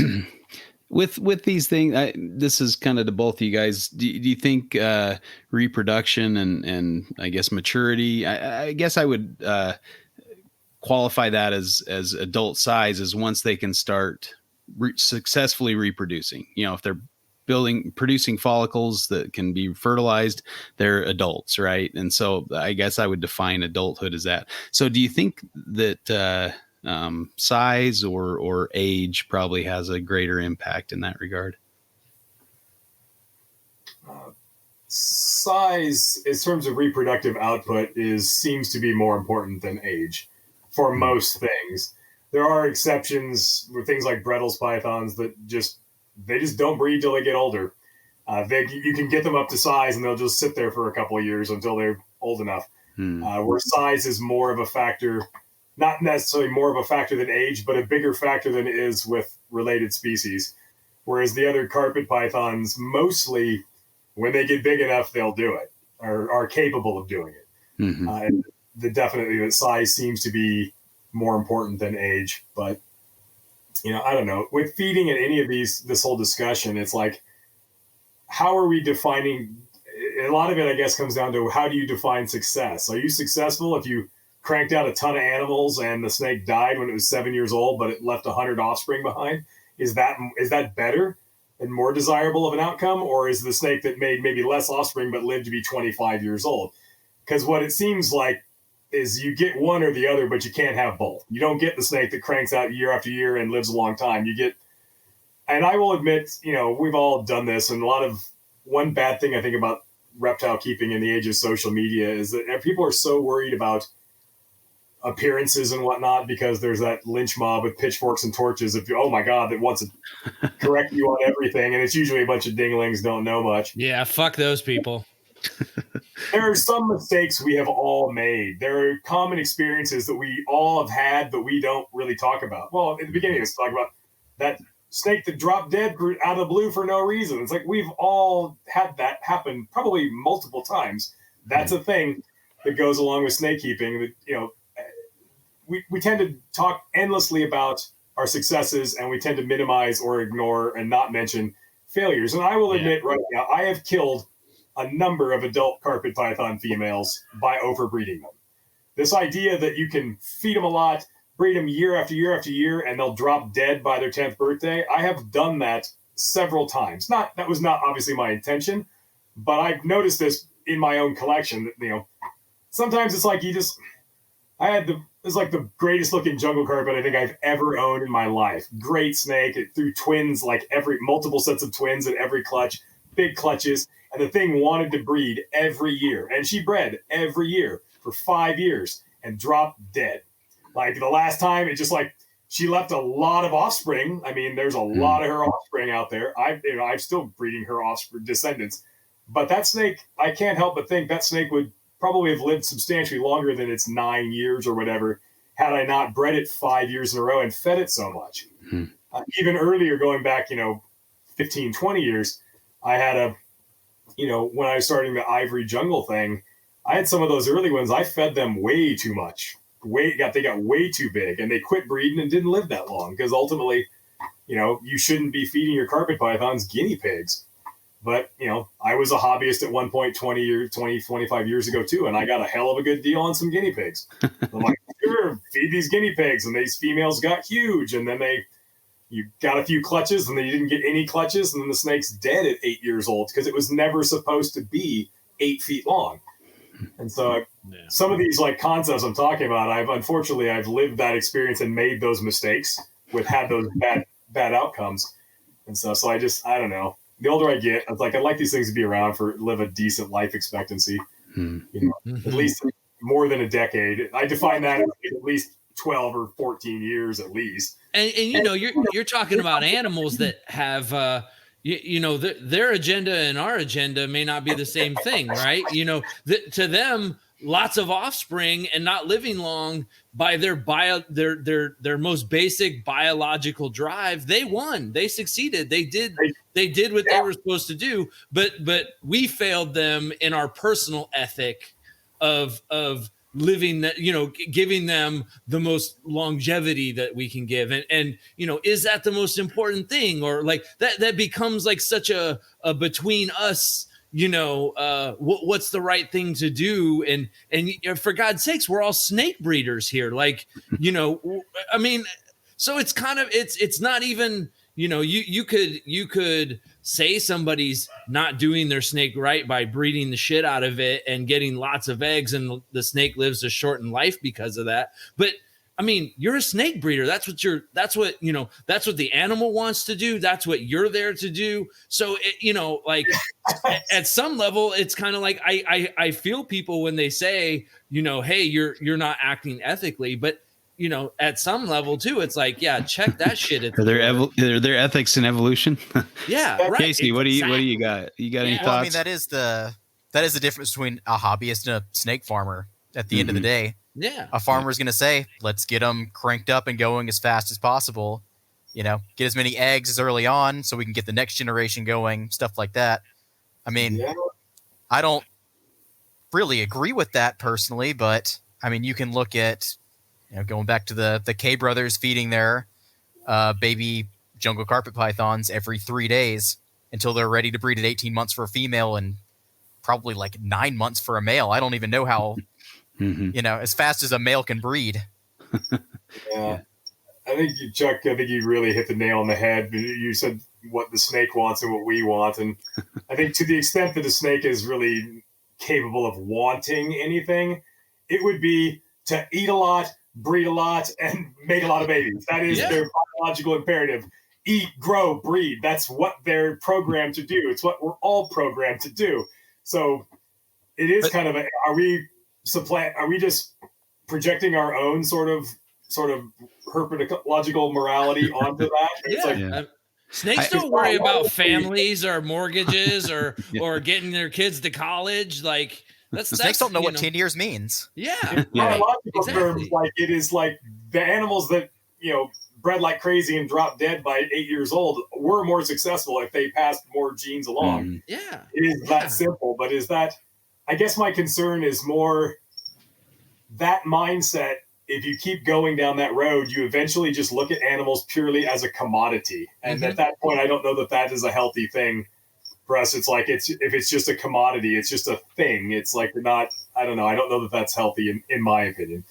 With these things, this is kind of to both of you guys. Do you think reproduction and I guess maturity? I guess I would qualify that as adult size as once they can start successfully reproducing. If they're producing follicles that can be fertilized, they're adults, right? And so I guess I would define adulthood as that. So do you think that size or age probably has a greater impact in that regard? Size, in terms of reproductive output, seems to be more important than age for most things. There are exceptions with things like Brettles pythons that just don't breed till they get older. You can get them up to size and they'll just sit there for a couple of years until they're old enough. Where size is more of a factor, not necessarily more of a factor than age, but a bigger factor than it is with related species. Whereas the other carpet pythons, mostly when they get big enough, they'll do it, or are capable of doing it. Definitely the size seems to be more important than age. But, I don't know. With feeding and any of this whole discussion, it's like, how are we defining? A lot of it, I guess, comes down to how do you define success? Are you successful if you cranked out a ton of animals and the snake died when it was 7 years old, but it left 100 offspring behind? Is that better and more desirable of an outcome? Or is the snake that made maybe less offspring but lived to be 25 years old? Because what it seems like is you get one or the other, but you can't have both. You don't get the snake that cranks out year after year and lives a long time. You get, and I will admit, we've all done this. And one bad thing I think about reptile keeping in the age of social media is that people are so worried about appearances and whatnot because there's that lynch mob with pitchforks and torches oh my god, that wants to correct you on everything, and it's usually a bunch of dinglings don't know much. Yeah, fuck those people. There are some mistakes we have all made. There are common experiences that we all have had but we don't really talk about. Well, at the beginning let's talk about that snake that dropped dead out of the blue for no reason. It's like we've all had that happen probably multiple times. That's a thing that goes along with snake keeping. That we tend to talk endlessly about our successes and we tend to minimize or ignore and not mention failures. And I will admit right now, I have killed a number of adult carpet python females by overbreeding them. This idea that you can feed them a lot, breed them year after year after year, and they'll drop dead by their 10th birthday. I have done that several times. That was not obviously my intention, but I've noticed this in my own collection that, sometimes it's like it's like the greatest looking jungle carpet I think I've ever owned in my life. Great snake. It threw twins, like multiple sets of twins at every clutch, big clutches. And the thing wanted to breed every year. And she bred every year for 5 years and dropped dead. Like the last time, it just she left a lot of offspring. I mean, there's a lot of her offspring out there. I'm still breeding her offspring descendants. But that snake, I can't help but think that snake would probably have lived substantially longer than its 9 years or whatever, had I not bred it 5 years in a row and fed it so much. Even earlier, going back, 15, 20 years, I had when I was starting the ivory jungle thing, I had some of those early ones. I fed them way too much. They got way too big and they quit breeding and didn't live that long because ultimately, you shouldn't be feeding your carpet pythons guinea pigs. But, I was a hobbyist at one point 25 years ago too, and I got a hell of a good deal on some guinea pigs. I'm like, sure, feed these guinea pigs. And these females got huge. And then you got a few clutches and then you didn't get any clutches. And then the snake's dead at 8 years old because it was never supposed to be 8 feet long. And so some of these concepts I'm talking about, I've lived that experience and made those mistakes had those bad outcomes. And so I don't know. The older I get, I'd like these things to be around live a decent life expectancy, at least more than a decade. I define that as at least 12 or 14 years at least. And you're talking about animals that have, their agenda and our agenda may not be the same thing, right? To them, lots of offspring and not living long by their most basic biological drive. They won. They succeeded. They did what they were supposed to do. But we failed them in our personal ethic of living that, giving them the most longevity that we can give. And is that the most important thing? Or that becomes such a between us, what's the right thing to do? And for God's sakes, we're all snake breeders here. I mean, so it's kind of, it's not even, you could say somebody's not doing their snake right by breeding the shit out of it and getting lots of eggs, and the snake lives a shortened life because of that. But I mean, you're a snake breeder. That's what the animal wants to do. That's what you're there to do. So, at some level, it's kind of like I feel people when they say, hey, you're not acting ethically, but at some level too, it's like, yeah, check that shit. Are there ethics in evolution? Yeah, right. Casey, what do you got? You got any thoughts? Well, I mean, that is the difference between a hobbyist and a snake farmer. At the end of the day, a farmer is going to say, let's get them cranked up and going as fast as possible. Get as many eggs as early on so we can get the next generation going, stuff like that. I mean, I don't really agree with that personally, but I mean, you can look at, going back to the K brothers feeding their baby jungle carpet pythons every 3 days until they're ready to breed at 18 months for a female and probably like 9 months for a male. I don't even know how, as fast as a male can breed. Yeah. I think Chuck, you really hit the nail on the head. You said what the snake wants and what we want. And I think to the extent that a snake is really capable of wanting anything, it would be to eat a lot, breed a lot, and make a lot of babies. That is their biological imperative. Eat, grow, breed. That's what they're programmed to do. It's what we're all programmed to do. So it is kind of are we just projecting our own sort of herpetological morality onto that? Snakes don't worry about families or mortgages or getting their kids to college. Like snakes don't know what 10 years means. Yeah. Biological terms, like it is like the animals that bred like crazy and dropped dead by 8 years old were more successful if they passed more genes along. Yeah. It is that simple. But I guess my concern is more that mindset. If you keep going down that road, you eventually just look at animals purely as a commodity. And at that point, I don't know that is a healthy thing for us. It's like, if it's just a commodity, it's just a thing. It's like, I don't know. I don't know that that's healthy in my opinion.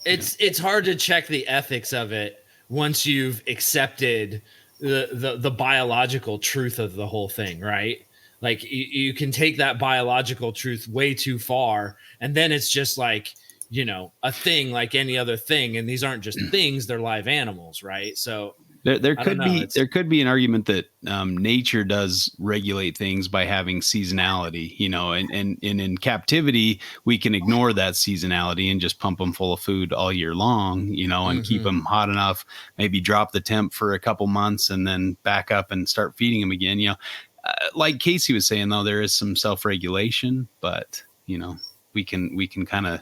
It's hard to check the ethics of it once you've accepted the biological truth of the whole thing, right? Like you can take that biological truth way too far, and then it's just like, a thing like any other thing, and these aren't just things; they're live animals, right? So there could be an argument that nature does regulate things by having seasonality, and in captivity we can ignore that seasonality and just pump them full of food all year long, and keep them hot enough, maybe drop the temp for a couple months and then back up and start feeding them again. Like Casey was saying, though, there is some self-regulation, but we can kind of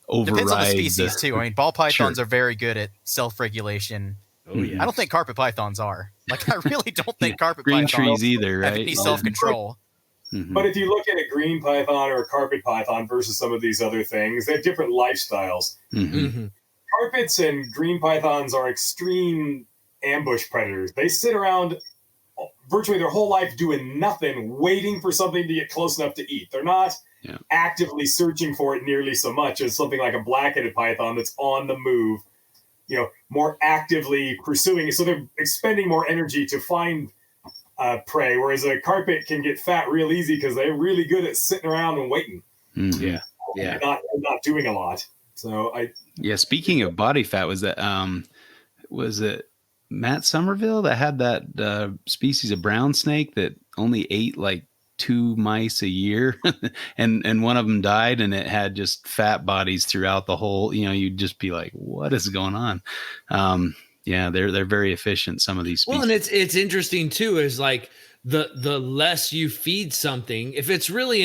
override. Depends on the species too. I mean, ball pythons are very good at self-regulation. Oh, yeah. I don't think carpet pythons are. Like, I really don't think carpet green pythons trees either, right? have any self-control. But if you look at a green python or a carpet python versus some of these other things, they have different lifestyles. Carpets and green pythons are extreme ambush predators. They sit around virtually their whole life doing nothing, waiting for something to get close enough to eat. They're not actively searching for it nearly so much as something like a black-headed python that's on the move, more actively pursuing it. So they're expending more energy to find prey, whereas a carpet can get fat real easy because they're really good at sitting around and waiting. Not doing a lot. So speaking of body fat, was it Matt Somerville that had that species of brown snake that only ate like 2 mice a year and one of them died, and it had just fat bodies throughout the whole, you'd just be like, what is going on? They're very efficient, some of these species. Well, and it's interesting too, is like the less you feed something, if it's really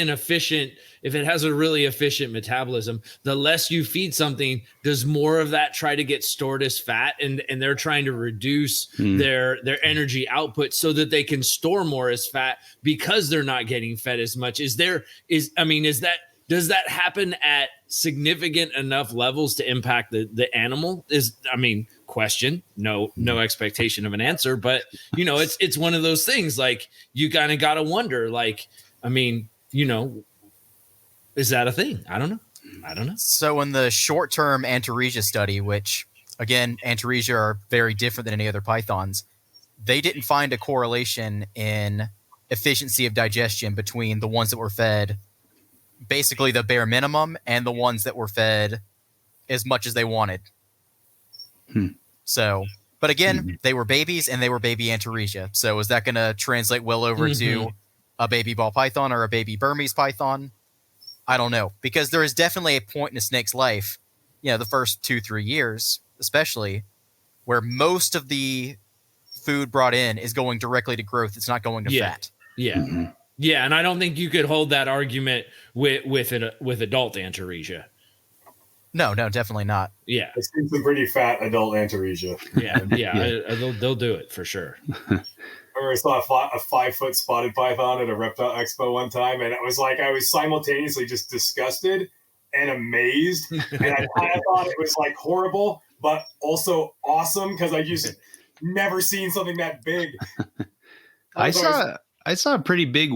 if it has a really efficient metabolism, the less you feed something, does more of that try to get stored as fat, and they're trying to reduce their energy output so that they can store more as fat because they're not getting fed as much. Does that happen at significant enough levels to impact the animal? Question. No expectation of an answer, but it's one of those things, like, you kind of got to wonder, like, is that a thing? I don't know. So in the short-term Antaresia study, which, again, Antaresia are very different than any other pythons, they didn't find a correlation in efficiency of digestion between the ones that were fed basically the bare minimum and the ones that were fed as much as they wanted. So, but again, they were babies and they were baby Antaresia. So is that going to translate well over to a baby ball python or a baby Burmese python? I don't know, because there is definitely a point in a snake's life, the first 2-3 years, especially, where most of the food brought in is going directly to growth. It's not going to fat. Yeah. Yeah. And I don't think you could hold that argument with adult Antaresia. No, definitely not. Yeah. I've seen some pretty fat adult Antaresia. Yeah. They'll do it for sure. I saw a 5-foot spotted python at a reptile expo one time, and it was like I was simultaneously just disgusted and amazed, and I kind of thought it was like horrible, but also awesome because I just never seen something that big. I saw a pretty big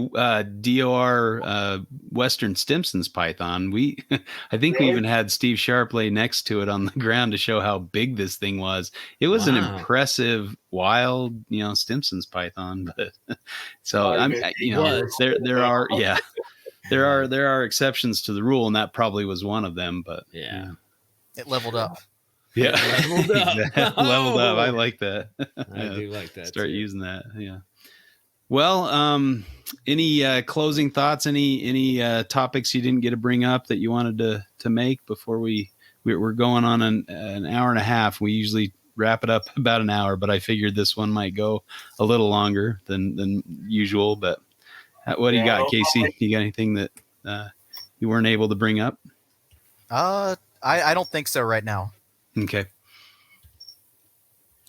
DOR Western Stimson's python. I think we even had Steve Sharp lay next to it on the ground to show how big this thing was. It was an impressive wild, Stimson's python. But so there are exceptions to the rule, and that probably was one of them. But it leveled up. Yeah, leveled up. Leveled up. I like that. I do like that. Start using that. Yeah. Well, any closing thoughts? Any topics you didn't get to bring up that you wanted to make before we're going on an hour and a half? We usually wrap it up about an hour, but I figured this one might go a little longer than usual. But what do you got, Casey? You got anything that you weren't able to bring up? I don't think so right now. Okay.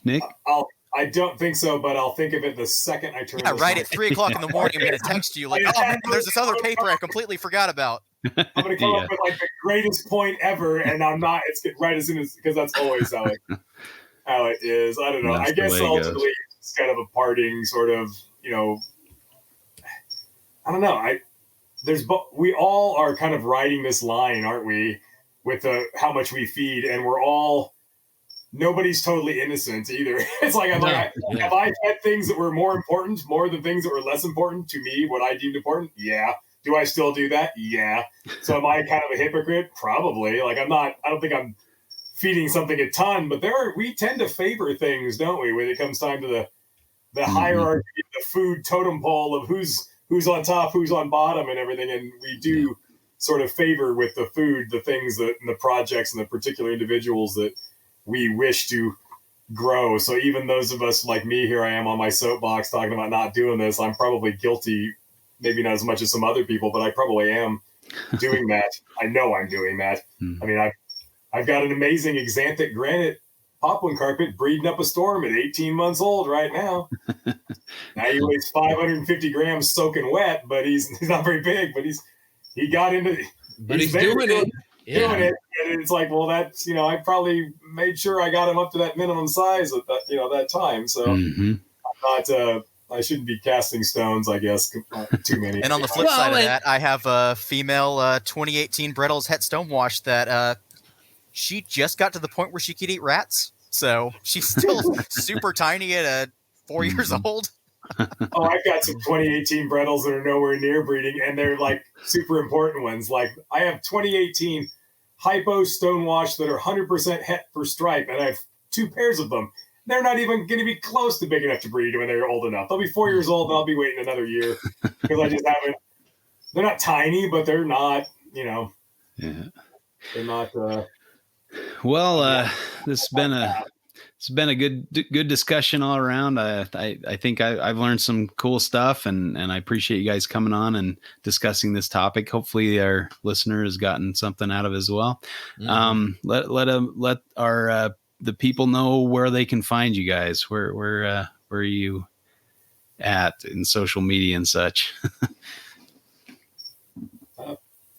Nick? I don't think so, but I'll think of it the second I turn. Yeah, right at 3:00 in the morning, I'm going to text you like, there's this other paper I completely forgot about. I'm going to come up with like the greatest point ever, and I'm not. It's right as soon as because that's always how it is. I don't know. I guess ultimately it's kind of a parting sort of, I don't know. We all are kind of riding this line, aren't we, with how much we feed, and we're all. Nobody's totally innocent either. It's like, have I fed things that were more than things that were less important to me, what I deemed important? Yeah. Do I still do that? Yeah. So am I kind of a hypocrite? Probably. Like I don't think I'm feeding something a ton, but we tend to favor things, don't we? When it comes time to the hierarchy, the food totem pole of who's on top, who's on bottom and everything. And we do sort of favor with the food, the things and the projects and the particular individuals that we wish to grow. So even those of us like me, here I am on my soapbox talking about not doing this. I'm probably guilty, maybe not as much as some other people, but I probably am doing that. I know I'm doing that. I mean, I've got an amazing Xanthic granite poplin carpet breeding up a storm at 18 months old right now. Now he weighs 550 grams soaking wet, but he's not very big, but he got into it. But he's doing it. Doing it, and it's like, well, that's I probably made sure I got him up to that minimum size at that that time. So I'm not. I shouldn't be casting stones, I guess. Too many. And on the flip side of that, I have a female 2018 Brettles Het Stonewash that she just got to the point where she could eat rats. So she's still super tiny at 4 years old. Oh, I've got some 2018 Brettles that are nowhere near breeding, and they're like super important ones. Like I have 2018 Hypo Stonewash that are 100% het per stripe, and I have 2 pairs of them. They're not even going to be close to big enough to breed when they're old enough. They'll be 4 years old, and I'll be waiting another year because I just haven't. They're not tiny, but they're not. They're not. It's been a good discussion all around. I think I've learned some cool stuff, and I appreciate you guys coming on and discussing this topic. Hopefully our listener has gotten something out of it as well. Let our the people know where they can find you guys. Where are you at in social media and such?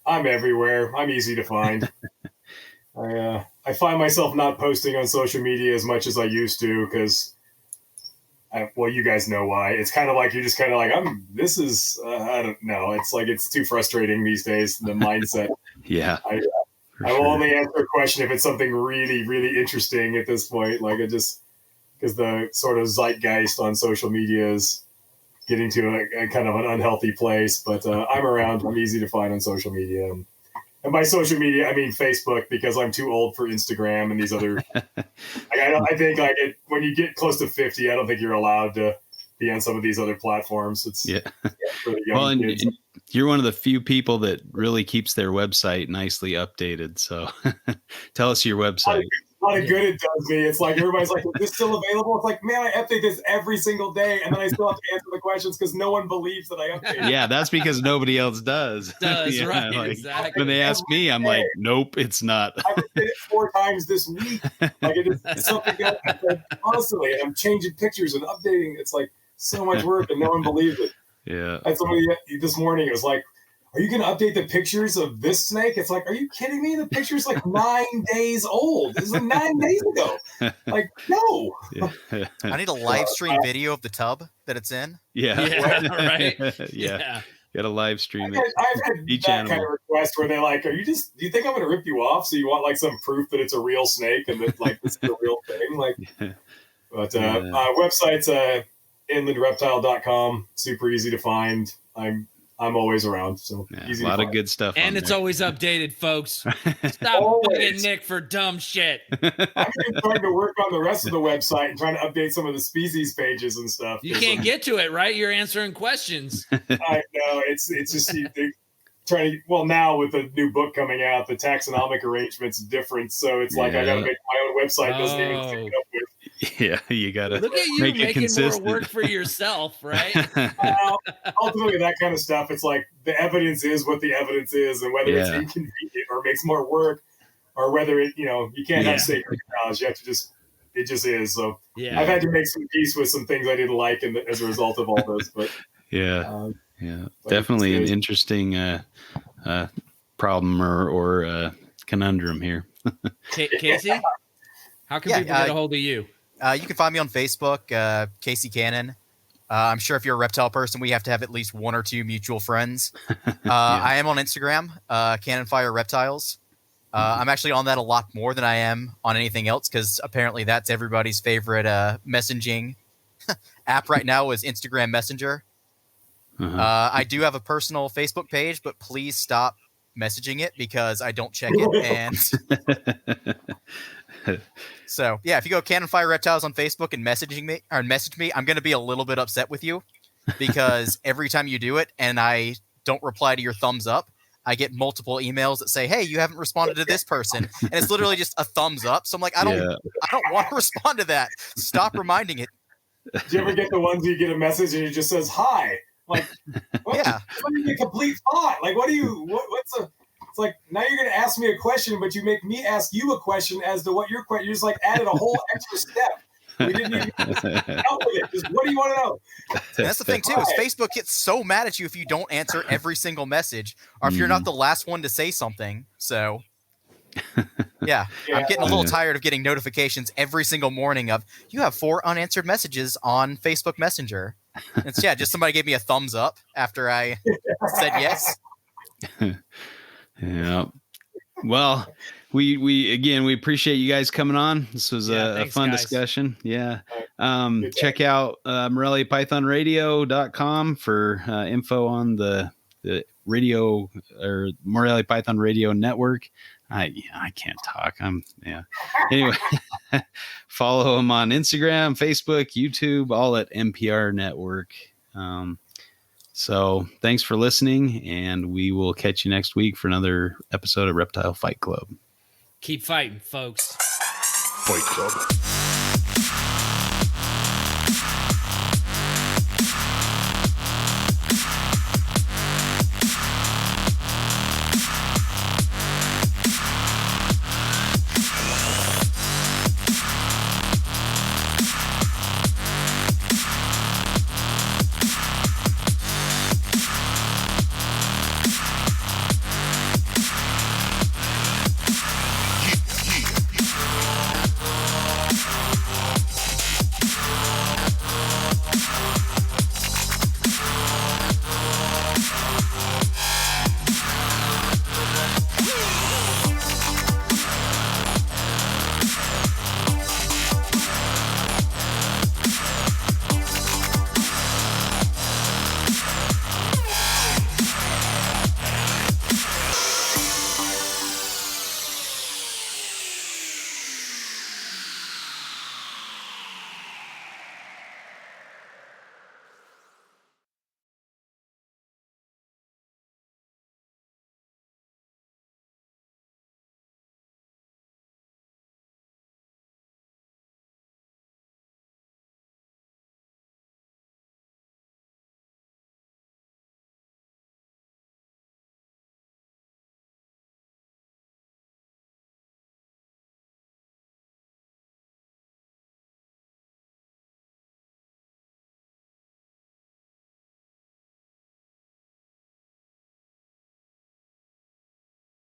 I'm everywhere. I'm easy to find. I find myself not posting on social media as much as I used to because, you guys know why. It's kind of like you're just kind of like I don't know. It's like it's too frustrating these days. The mindset. Yeah. I will only answer a question if it's something really, really interesting at this point. Like because the sort of zeitgeist on social media is getting to a kind of an unhealthy place. But I'm around. I'm easy to find on social media. And by social media, I mean Facebook, because I'm too old for Instagram and these other. I think when you get close to 50, I don't think you're allowed to be on some of these other platforms. It's for the young kids. And you're one of the few people that really keeps their website nicely updated. So tell us your website. A lot of good it does me. It's like everybody's like, is this still available? It's like, man, I update this every single day, and then I still have to answer the questions because no one believes that I update. Yeah, that's because nobody else does. Yeah, right, like, exactly. When they ask me, I'm like, nope, it's not. I did it 4 times this week. Like it's something that honestly, and I'm changing pictures and updating. It's like so much work, and no one believes it. Yeah. And somebody this morning, it was like, are you going to update the pictures of this snake? It's like, are you kidding me? The picture's like 9 days old. This is like 9 days ago. Like, no. Yeah. I need a live stream video of the tub that it's in. Yeah. Right. Yeah. Got a live stream it. I've had each that animal. kind of request where they're like, do you think I'm going to rip you off? So you want like some proof that it's a real snake and that like it's the real thing? Like, but website's inlandreptile.com. Super easy to find. I'm always around, so easy. A lot of good stuff, and it's there. Always updated, folks. Stop bugging Nick for dumb shit. I'm even trying to work on the rest of the website and trying to update some of the species pages and stuff. You can't get to it, right? You're answering questions. I know it's just trying to. Well, now with the new book coming out, the taxonomic arrangement's different, so it's like I got to make my own website. Doesn't even keep up with. Yeah, you gotta look at you make it making consistent. more work for yourself, right? Well, ultimately, that kind of stuff. It's like the evidence is what the evidence is, and whether it's inconvenient or makes more work, or whether it, you can't have sacred cows. You have to it just is. So I've had to make some peace with some things I didn't like, and as a result of all this. But definitely an interesting problem or conundrum here. Casey, how can people get a hold of you? You can find me on Facebook, Casey Cannon. I'm sure if you're a reptile person, we have to have at least 1 or 2 mutual friends. I am on Instagram, Cannon Fire Reptiles. I'm actually on that a lot more than I am on anything else because apparently that's everybody's favorite messaging app right now is Instagram Messenger. I do have a personal Facebook page, but please stop messaging it because I don't check it. And so, if you go Cannon Fire Reptiles on Facebook and message me, I'm going to be a little bit upset with you because every time you do it and I don't reply to your thumbs up, I get multiple emails that say, hey, you haven't responded to this person. And it's literally just a thumbs up. So I'm like, I don't want to respond to that. Stop reminding it. Do you ever get the ones where you get a message and it just says, hi? Like, what? Yeah. A complete thought. Like, it's like, now you're going to ask me a question, but you make me ask you a question as to what your question. You just like added a whole extra step. We didn't even help with it. Just, what do you want to know? And that's the thing, too, is Facebook gets so mad at you if you don't answer every single message or if you're not the last one to say something. So, I'm getting a little tired of getting notifications every single morning of, you have 4 unanswered messages on Facebook Messenger. It's, just somebody gave me a thumbs up after I said yes. Yeah. Well, we appreciate you guys coming on. This was a fun discussion. Yeah. Check out MorelliPythonRadio.com for info on the radio or Morelli Python Radio Network. I can't talk. Anyway, follow them on Instagram, Facebook, YouTube, all at MPR Network. So thanks for listening, and we will catch you next week for another episode of Reptile Fight Club. Keep fighting, folks. Fight Club.